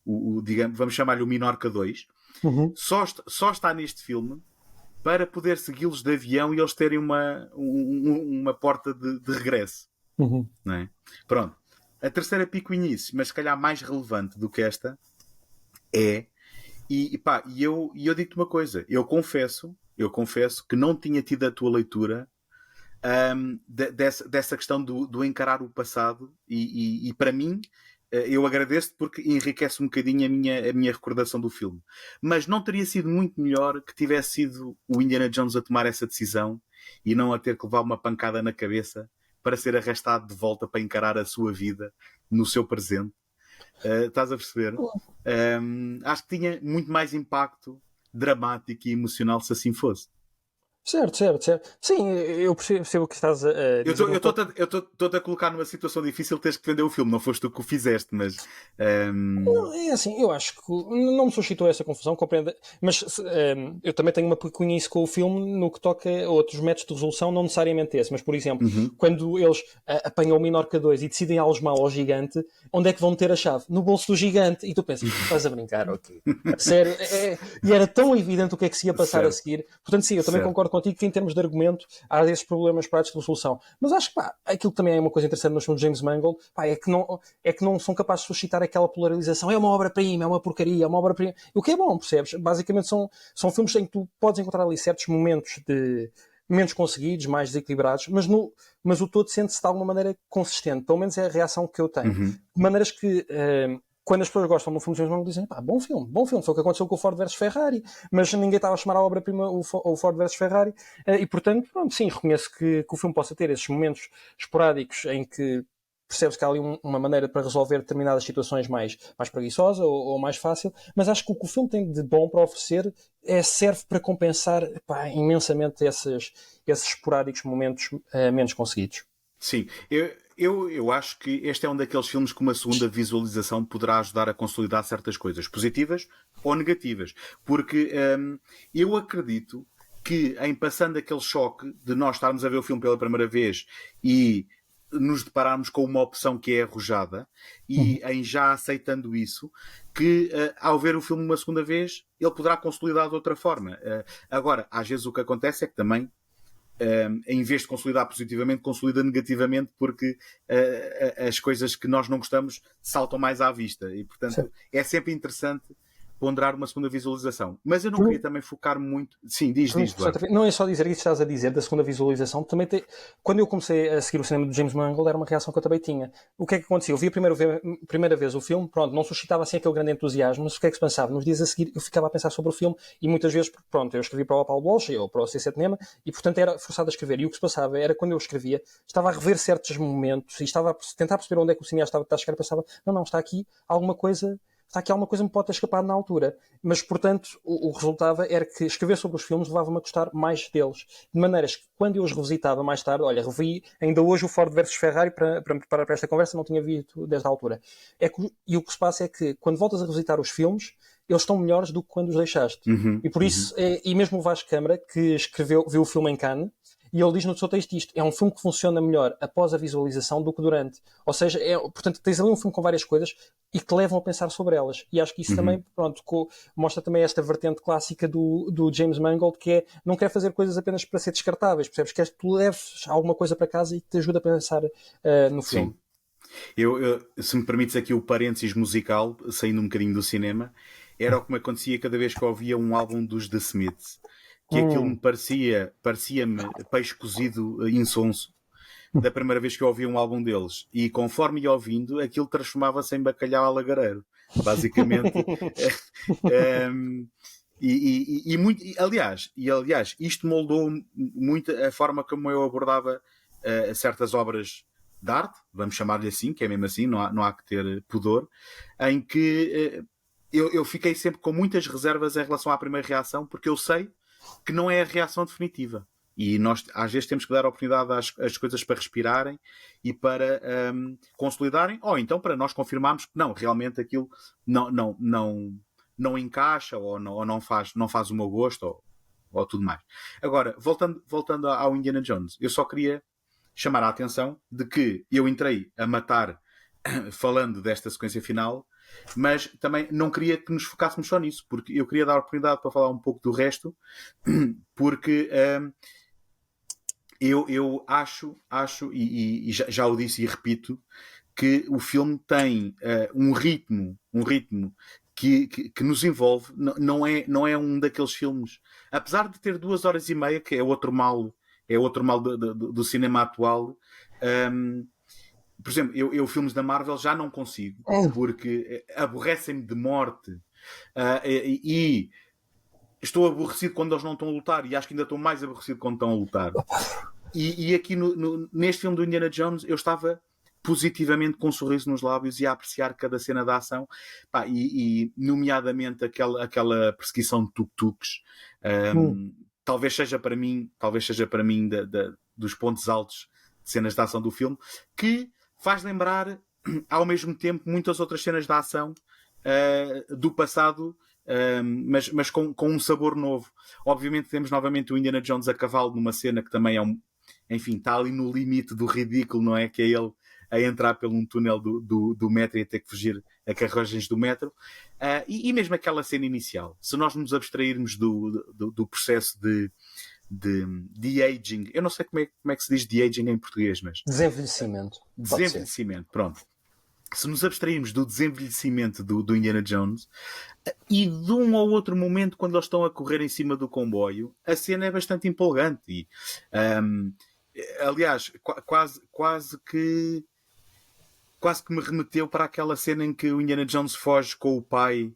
digamos, vamos chamar-lhe o Minorca 2, Uhum. só está neste filme para poder segui-los de avião e eles terem uma porta de regresso. Uhum. Não é? Pronto. A terceira picuinice, mas se calhar mais relevante do que esta, é E eu digo-te uma coisa, eu confesso que não tinha tido a tua leitura dessa questão do encarar o passado e para mim eu agradeço-te porque enriquece um bocadinho a minha recordação do filme. Mas não teria sido muito melhor que tivesse sido o Indiana Jones a tomar essa decisão e não a ter que levar uma pancada na cabeça para ser arrastado de volta para encarar a sua vida no seu presente? Estás a perceber? Acho que tinha muito mais impacto dramático e emocional se assim fosse. Certo, certo, certo. Sim, eu percebo o que estás a Eu dizer um pouco. estou-te a colocar numa situação difícil, tens que vender o filme, não foste tu que o fizeste, mas. Não, é assim, eu acho que não me suscitou essa confusão, compreenda, mas eu também tenho uma pequenice com o filme no que toca a outros métodos de resolução, não necessariamente esse, mas por exemplo, Uhum. quando eles apanham o Minorca 2 e decidem algemá-lo ao gigante, onde é que vão meter a chave? No bolso do gigante. E tu pensas, estás a brincar, ok. Sério, e era tão evidente o que é que se ia passar a Certo, seguir. Portanto, sim, eu também certo. concordo contigo que em termos de argumento há esses problemas práticos de resolução. Mas acho que pá, aquilo que também é uma coisa interessante nos filmes de James Mangold, pá, é que não são capazes de suscitar aquela polarização. É uma obra-prima, é uma porcaria, é uma obra-prima. O que é bom, percebes? Basicamente são filmes em que tu podes encontrar ali certos momentos de menos conseguidos, mais desequilibrados, mas o todo sente-se de alguma maneira consistente. Pelo menos é a reação que eu tenho. Uhum. De maneiras que quando as pessoas gostam de um filme de James Mangold dizem, pá, bom filme, foi o que aconteceu com o Ford versus Ferrari, mas ninguém estava a chamar a obra-prima o Ford versus Ferrari, e portanto, pronto, sim, reconheço que o filme possa ter esses momentos esporádicos em que percebes que há ali uma maneira para resolver determinadas situações mais preguiçosa ou mais fácil, mas acho que o que o filme tem de bom para oferecer serve para compensar, pá, imensamente esses esporádicos momentos menos conseguidos. Sim, eu acho que este é um daqueles filmes que uma segunda visualização poderá ajudar a consolidar certas coisas, positivas ou negativas. Porque eu acredito que em passando aquele choque de nós estarmos a ver o filme pela primeira vez e nos depararmos com uma opção que é arrojada e em já aceitando isso, que ao ver o filme uma segunda vez ele poderá consolidar de outra forma. Agora, às vezes o que acontece é que também em vez de consolidar positivamente, consolida negativamente porque as coisas que nós não gostamos saltam mais à vista e, portanto, é sempre interessante ponderar uma segunda visualização. Mas eu não queria também focar muito... Sim, diz, Eduardo. Não é só dizer isso que estás a dizer da segunda visualização. Quando eu comecei a seguir o cinema de James Mangold, era uma reação que eu também tinha. O que é que acontecia? Eu vi a primeira vez o filme, pronto, não suscitava assim aquele grande entusiasmo, mas o que é que se pensava? Nos dias a seguir eu ficava a pensar sobre o filme e muitas vezes, pronto, eu escrevi para o Paulo Walsh ou para o C7 Cinema e portanto era forçado a escrever. E o que se passava era quando eu escrevia, estava a rever certos momentos e estava a tentar perceber onde é que o cineasta estava a chegar e pensava, não, está aqui alguma coisa que me pode ter escapado na altura. Mas, portanto, o que resultava era que escrever sobre os filmes levava-me a gostar mais deles. De maneiras que, quando eu os revisitava mais tarde, olha, revi ainda hoje o Ford versus Ferrari para me preparar para esta conversa, não tinha visto desde a altura. E o que se passa é que, quando voltas a revisitar os filmes, eles estão melhores do que quando os deixaste. Uhum, E por uhum. isso, e mesmo o Vasco Câmara, que viu o filme em Cannes, e ele diz no seu texto isto, é um filme que funciona melhor após a visualização do que durante. Ou seja, portanto, tens ali um filme com várias coisas e que te levam a pensar sobre elas. E acho que isso Uhum. também, pronto, mostra também esta vertente clássica do James Mangold, que é, não quer fazer coisas apenas para ser descartáveis, percebes? Queres que tu leves alguma coisa para casa e que te ajude a pensar no filme. Sim. Se me permites aqui o parênteses musical, saindo um bocadinho do cinema, era o que me acontecia cada vez que eu ouvia um álbum dos The Smiths, que aquilo me parecia-me peixe cozido insonso da primeira vez que eu ouvi um álbum deles. E conforme ia ouvindo, aquilo transformava-se em bacalhau à lagareiro. Basicamente. um, aliás, isto moldou muito a forma como eu abordava certas obras de arte, vamos chamar-lhe assim, que é mesmo assim, não há que ter pudor, em que eu fiquei sempre com muitas reservas em relação à primeira reação, porque eu sei que não é a reação definitiva. E nós, às vezes, temos que dar a oportunidade às coisas para respirarem e para consolidarem, ou então para nós confirmarmos que não, realmente aquilo não encaixa ou não faz o meu gosto ou tudo mais. Agora, voltando ao Indiana Jones, eu só queria chamar a atenção de que eu entrei a matar falando desta sequência final, mas também não queria que nos focássemos só nisso, porque eu queria dar a oportunidade para falar um pouco do resto, porque eu acho e já o disse e repito, que o filme tem um ritmo que nos envolve. Não é um daqueles filmes, apesar de ter 2 horas e meia, que é outro mal do cinema atual. Por exemplo, eu filmes da Marvel já não consigo, porque aborrecem-me de morte, e estou aborrecido quando eles não estão a lutar, e acho que ainda estou mais aborrecido quando estão a lutar. E aqui neste filme do Indiana Jones eu estava positivamente com um sorriso nos lábios e a apreciar cada cena da ação, pá, e nomeadamente aquela perseguição de tuk-tuks. Talvez seja para mim dos pontos altos de cenas de ação do filme, que faz lembrar ao mesmo tempo muitas outras cenas de ação do passado, mas com um sabor novo. Obviamente temos novamente o Indiana Jones a cavalo numa cena que também enfim, está ali no limite do ridículo, não é? Que é ele a entrar por um túnel do metro e a ter que fugir a carruagens do metro. E mesmo aquela cena inicial, se nós nos abstrairmos do processo de aging, eu não sei como é que se diz de aging em português, mas Desenvelhecimento. Pronto. Se nos abstrairmos do desenvelhecimento do Indiana Jones e de um ou outro momento quando eles estão a correr em cima do comboio, a cena é bastante empolgante e, aliás, quase que me remeteu para aquela cena em que o Indiana Jones foge com o pai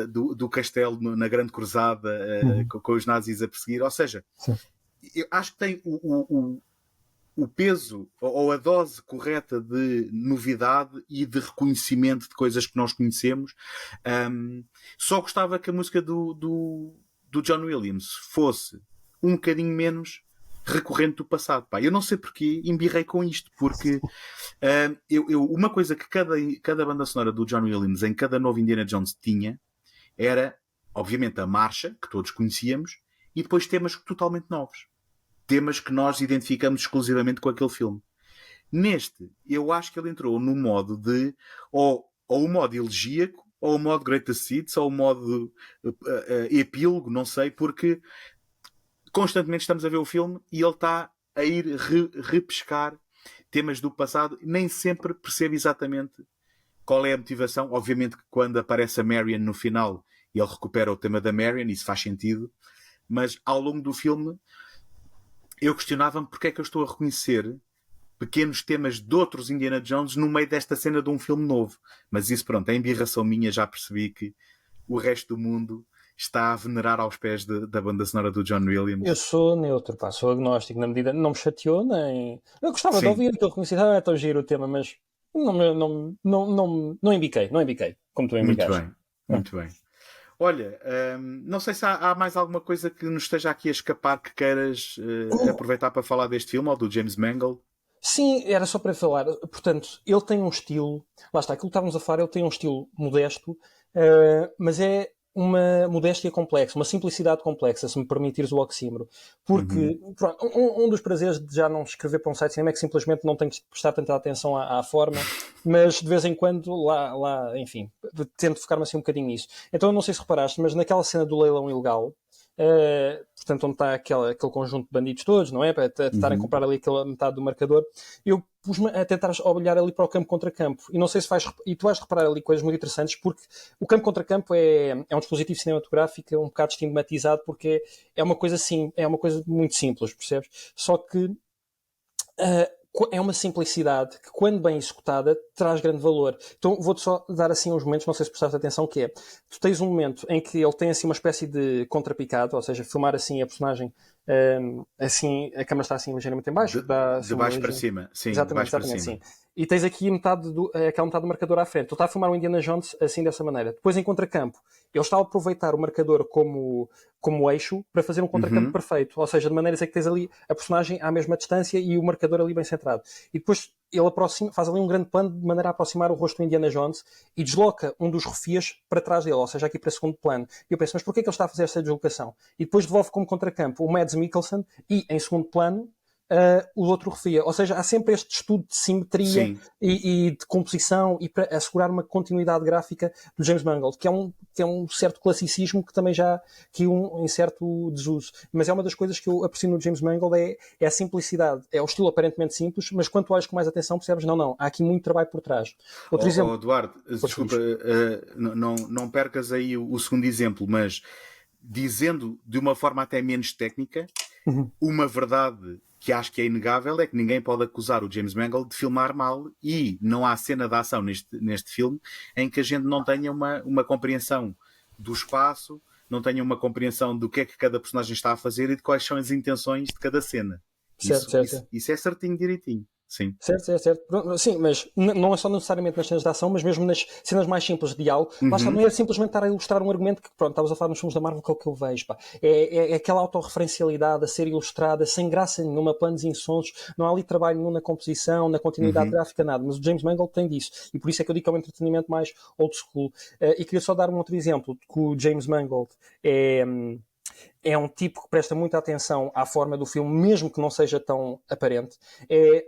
do castelo na Grande Cruzada, com os nazis a perseguir. Ou seja, eu acho que tem o peso ou a dose correta de novidade e de reconhecimento de coisas que nós conhecemos. Só gostava que a música do John Williams fosse um bocadinho menos recorrente do passado. Pá, eu não sei porque embirrei com isto, porque uma coisa que cada banda sonora do John Williams em cada novo Indiana Jones tinha era, obviamente, a marcha, que todos conhecíamos, e depois temas totalmente novos. Temas que nós identificamos exclusivamente com aquele filme. Neste, eu acho que ele entrou no modo de ou o modo elegíaco, ou o modo Greatest Hits, ou o modo epílogo, não sei, porque constantemente estamos a ver o filme e ele está a ir repescar temas do passado. Nem sempre percebe exatamente qual é a motivação. Obviamente que quando aparece a Marion no final, ele recupera o tema da Marion, isso faz sentido. Mas ao longo do filme eu questionava-me porque é que eu estou a reconhecer pequenos temas de outros Indiana Jones no meio desta cena de um filme novo. Mas isso, pronto, é embirração minha. Já percebi que o resto do mundo está a venerar aos pés da banda sonora do John Williams. Eu sou neutro, pá, sou agnóstico, na medida não me chateou, nem... Eu gostava de ouvir aquele reconhecido, é tão giro o tema, mas não embiquei, como tu embicaste. Muito bem. Olha, não sei se há mais alguma coisa que nos esteja aqui a escapar que queiras aproveitar para falar deste filme ou do James Mangold. Sim, era só para falar. Portanto, ele tem um estilo, lá está, aquilo que estávamos a falar, ele tem um estilo modesto, mas é uma modéstia complexa, uma simplicidade complexa, se me permitires o oxímoro. Porque pronto, um dos prazeres de já não escrever para um site de cinema é que simplesmente não tenho que prestar tanta atenção à forma, mas de vez em quando lá enfim, tento focar-me assim um bocadinho nisso. Então eu não sei se reparaste, mas naquela cena do leilão ilegal, portanto onde está aquele conjunto de bandidos todos, não é? Para estarem a comprar ali aquela metade do marcador, eu pus-me a tentar olhar ali para o campo contra campo, e não sei se e tu vais reparar ali coisas muito interessantes, porque o campo contra campo é um dispositivo cinematográfico um bocado estigmatizado, porque é uma coisa assim, é uma coisa muito simples, percebes? Só que é uma simplicidade que, quando bem executada, traz grande valor. Então vou-te só dar assim uns momentos, não sei se prestaste atenção, que é, tu tens um momento em que ele tem assim uma espécie de contrapicado, ou seja, filmar assim a personagem, assim, a câmera está assim ligeiramente em baixo. De baixo para cima, sim. Exatamente, sim. E tens aqui aquela metade do marcador à frente. Tu está a filmar o Indiana Jones assim dessa maneira. Depois em contracampo, ele está a aproveitar o marcador como eixo para fazer um contracampo perfeito. Ou seja, de maneiras é que tens ali a personagem à mesma distância e o marcador ali bem centrado. E depois ele faz ali um grande plano de maneira a aproximar o rosto do Indiana Jones e desloca um dos refias para trás dele, ou seja, aqui para segundo plano. E eu penso, mas porquê que ele está a fazer esta deslocação? E depois devolve como contracampo o Mads Mikkelsen e, em segundo plano, o outro refia. Ou seja, há sempre este estudo de simetria e de composição e para assegurar uma continuidade gráfica do James Mangold, que é um certo classicismo que também já caiu em certo desuso. Mas é uma das coisas que eu aprecio no James Mangold, é a simplicidade. É o estilo aparentemente simples, mas quando tu olhas com mais atenção percebes, não, há aqui muito trabalho por trás. Outro exemplo... Eduardo, desculpa, não percas aí o segundo exemplo, mas dizendo de uma forma até menos técnica, uma verdade que acho que é inegável é que ninguém pode acusar o James Mangold de filmar mal, e não há cena de ação neste filme em que a gente não tenha uma compreensão do espaço, não tenha uma compreensão do que é que cada personagem está a fazer e de quais são as intenções de cada cena. Certo. Isso é certinho, direitinho. Sim. Certo. Sim, mas não é só necessariamente nas cenas de ação, mas mesmo nas cenas mais simples de diálogo. Lá está, não é simplesmente estar a ilustrar um argumento que, pronto, estavas a falar nos filmes da Marvel, que é o que eu vejo, pá. É aquela autorreferencialidade a ser ilustrada, sem graça nenhuma, planos insonsos, não há ali trabalho nenhum na composição, na continuidade gráfica, nada. Mas o James Mangold tem disso, e por isso é que eu digo que é um entretenimento mais old school. E queria só dar um outro exemplo, que o James Mangold é um tipo que presta muita atenção à forma do filme, mesmo que não seja tão aparente.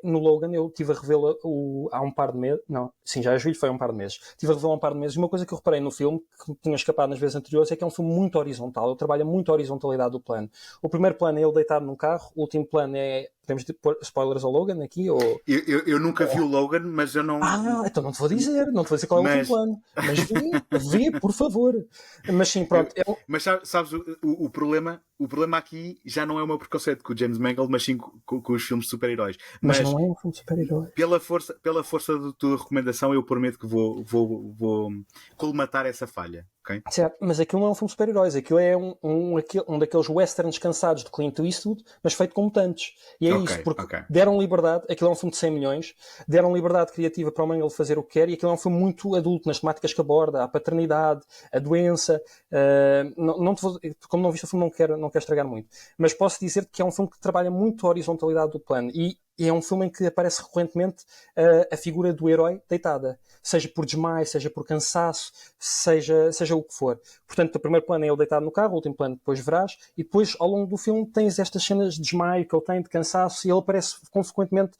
No Logan, eu estive a revê-lo há um par de meses. Não, sim, já é julho, foi há um par de meses. Estive a revê-lo há um par de meses. E uma coisa que eu reparei no filme, que tinha escapado nas vezes anteriores, é que é um filme muito horizontal. Ele trabalha muito a horizontalidade do plano. O primeiro plano é ele deitado num carro. O último plano é... Podemos pôr spoilers ao Logan aqui? Ou... Eu nunca vi o Logan, mas eu não... então não te vou dizer qual é o último plano. Mas vê, por favor. Mas sim, pronto. Mas sabes, o problema aqui já não é o meu preconceito com o James Mangold, mas sim com os filmes de super-heróis. Mas não é um filme de super-heróis. Pela força da tua recomendação, eu prometo que vou colmatar essa falha. Okay? Certo, mas aquilo não é um filme de super-heróis, aquilo é um daqueles westerns cansados de Clint Eastwood, mas feito com mutantes. E é isso, porque deram liberdade, aquilo é um filme de 100 milhões, deram liberdade criativa para o Mangold fazer o que quer, e aquilo é um filme muito adulto nas temáticas que aborda, a paternidade, a doença. Como não viste o filme, não quero estragar muito. Mas posso dizer que é um filme que trabalha muito a horizontalidade do plano, e é um filme em que aparece recorrentemente a figura do herói deitada, seja por desmaio, seja por cansaço, seja o que for. Portanto, o primeiro plano é ele deitado no carro, o último plano depois verás, e depois ao longo do filme tens estas cenas de desmaio que ele tem, de cansaço, e ele aparece consequentemente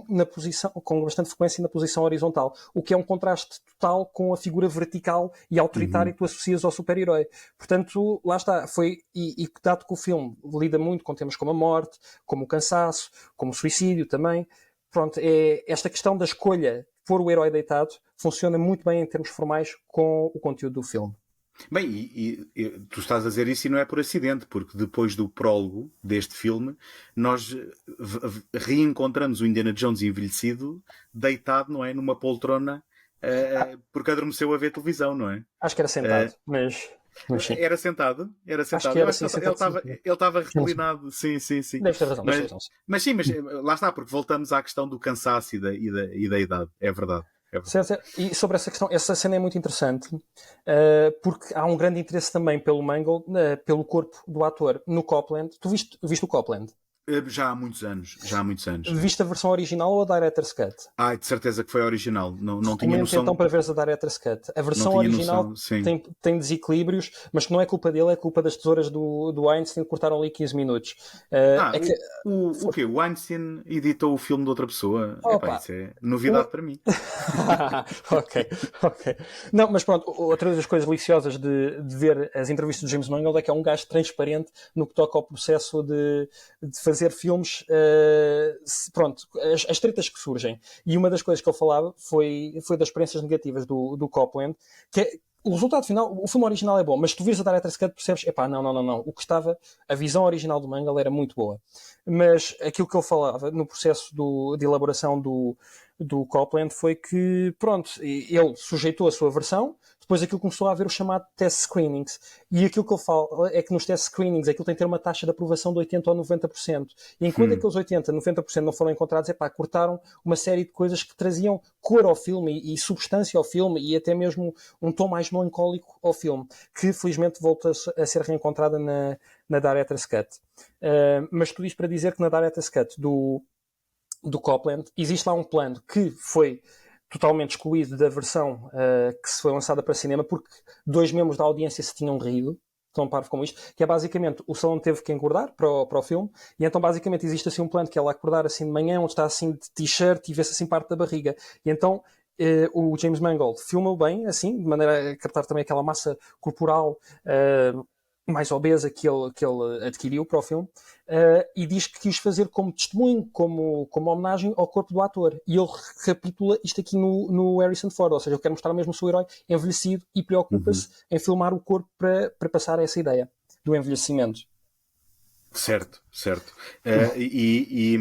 na posição, com bastante frequência na posição horizontal, o que é um contraste total com a figura vertical e autoritária que tu associas ao super-herói. Portanto, lá está, e dado que o filme lida muito com temas como a morte, como o cansaço, como o suicídio também, pronto, esta questão da escolha de pôr o herói deitado funciona muito bem em termos formais com o conteúdo do filme. Bem, e tu estás a dizer isso e não é por acidente, porque depois do prólogo deste filme nós reencontramos o Indiana Jones envelhecido deitado, não é, numa poltrona porque adormeceu a ver televisão, não é? Acho que era sentado, mas sim. Era sentado? Acho que era assim, ele estava reclinado, sim. Deve ter razão, mas lá está, porque voltamos à questão do cansaço e da idade, é verdade. Certo. E sobre essa questão, essa cena é muito interessante, porque há um grande interesse também pelo Mangold, pelo corpo do ator no Copland. Tu viste o Copland? Já há muitos anos. Viste a versão original ou a Director's Cut? De certeza que foi a original. Não tinha noção. Então para veres a Director's Cut. A versão original tem desequilíbrios, mas que não é culpa dele, é culpa das tesouras do Einstein que cortaram ali 15 minutos. O quê? O Einstein editou o filme de outra pessoa? Isso é novidade para mim. Ok. Não, mas pronto, outra das coisas deliciosas de ver as entrevistas do James Mangold é que é um gajo transparente no que toca ao processo de fazer filmes, pronto, as tretas que surgem. E uma das coisas que ele falava foi das experiências negativas do Copland, que é o resultado final. O filme original é bom, mas se tu vires a Director's Cut percebes, não, o que estava, a visão original do Mangold era muito boa, mas aquilo que ele falava no processo de elaboração do Copland foi que, pronto, ele sujeitou a sua versão, depois aquilo começou a haver o chamado test screenings, e aquilo que ele fala é que nos test screenings aquilo tem que ter uma taxa de aprovação de 80% ou 90%, e enquanto aqueles 80%, 90% não foram encontrados, cortaram uma série de coisas que traziam cor ao filme e substância ao filme, e até mesmo um tom mais melancólico ao filme, que felizmente volta a ser reencontrada na Director's Cut. Mas tudo isto para dizer que na Director's Cut do Copland existe lá um plano que foi totalmente excluído da versão que se foi lançada para cinema, porque 2 membros da audiência se tinham rido, tão parvo como isto, que é basicamente o Stallone teve que engordar para o filme, e então basicamente existe assim um plano que é ele acordar assim de manhã, onde está assim de t-shirt e vê-se assim parte da barriga. E então o James Mangold filma-o bem, assim, de maneira a captar também aquela massa corporal mais obesa que ele adquiriu para o filme, e diz que quis fazer como testemunho, como homenagem ao corpo do ator. E ele recapitula isto aqui no Harrison Ford, ou seja, ele quer mostrar mesmo o seu herói envelhecido e preocupa-se em filmar o corpo para passar essa ideia do envelhecimento. Certo, certo. E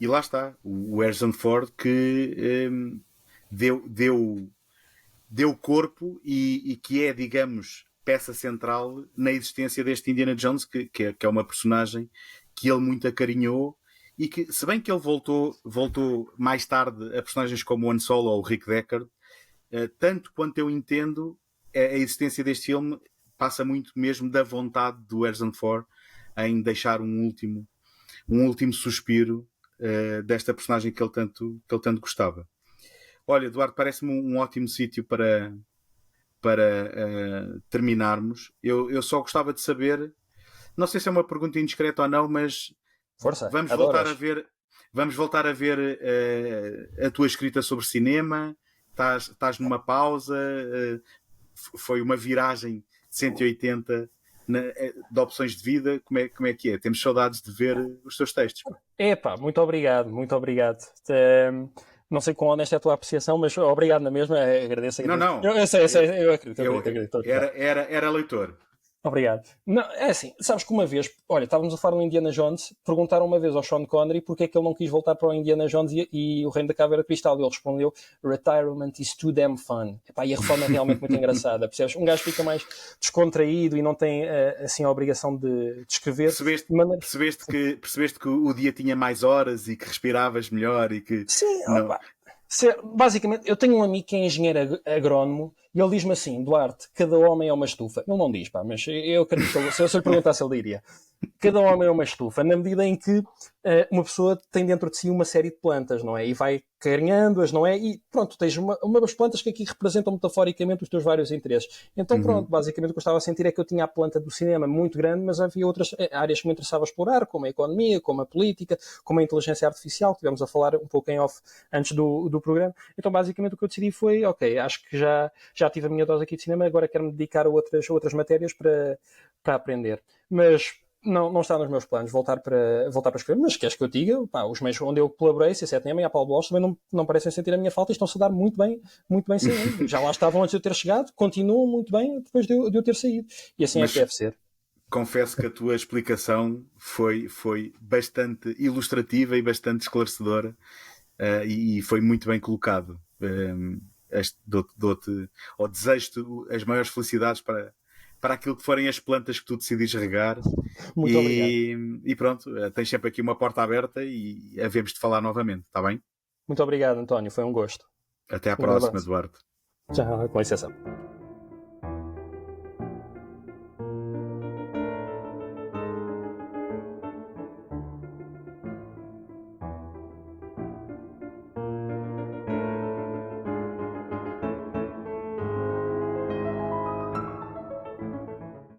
lá está, o Harrison Ford que deu corpo e que é, digamos, peça central na existência deste Indiana Jones, que é uma personagem que ele muito acarinhou e que, se bem que ele voltou mais tarde a personagens como o Han Solo ou o Rick Deckard, tanto quanto eu entendo, a existência deste filme passa muito mesmo da vontade do Harrison Ford em deixar um último suspiro desta personagem que ele tanto gostava. Olha, Eduardo, parece-me um ótimo sítio para terminarmos. Eu só gostava de saber, não sei se é uma pergunta indiscreta ou não, mas Força, vamos adoras. voltar a ver a tua escrita sobre cinema. Estás numa pausa, foi uma viragem de 180 de opções de vida. Como é que é? Temos saudades de ver os teus textos. Epá, muito obrigado, muito obrigado. Não sei quão honesta é a tua apreciação, mas obrigado na mesma, agradeço. Não. Eu sei, eu acredito. Era leitor. Obrigado. Não, é assim, sabes que uma vez, olha, estávamos a falar no Indiana Jones, perguntaram uma vez ao Sean Connery porque é que ele não quis voltar para o Indiana Jones e o Reino da Caveira de Cristal, e ele respondeu: retirement is too damn fun. Epá, e a reforma é realmente muito engraçada, percebes? Um gajo fica mais descontraído e não tem assim a obrigação de escrever. Percebeste que o dia tinha mais horas e que respiravas melhor e que Sim, não. opa. Basicamente, eu tenho um amigo que é engenheiro agrónomo e ele diz-me assim: Duarte, cada homem é uma estufa. Ele não diz, pá, mas eu acredito que se eu lhe perguntasse, ele diria: cada homem é uma estufa, na medida em que uma pessoa tem dentro de si uma série de plantas, não é? E vai carinhando-as, não é? E pronto, tens umas plantas que aqui representam metaforicamente os teus vários interesses. Então, pronto, basicamente o que eu estava a sentir é que eu tinha a planta do cinema muito grande, mas havia outras áreas que me interessava explorar, como a economia, como a política, como a inteligência artificial, que tivemos a falar um pouco em off antes do programa. Então, basicamente, o que eu decidi foi: ok, acho que já tive a minha dose aqui de cinema, agora quero-me dedicar a outras matérias para aprender. Mas não está nos meus planos voltar para escrever, mas queres que eu diga, pá, os meios onde eu colaborei, C7M e a Paulo Bloch, também não parecem sentir a minha falta e estão-se a dar muito bem sem mim. Já lá estavam antes de eu ter chegado, continuam muito bem depois de eu ter saído. E assim é que deve ser. Confesso que a tua explicação foi bastante ilustrativa e bastante esclarecedora, e foi muito bem colocado. Desejo-te as maiores felicidades para aquilo que forem as plantas que tu decidires regar. Muito obrigado. E pronto, tens sempre aqui uma porta aberta e havemos de falar novamente, está bem? Muito obrigado, António, foi um gosto. Até à próxima, Eduardo. Já, com licença.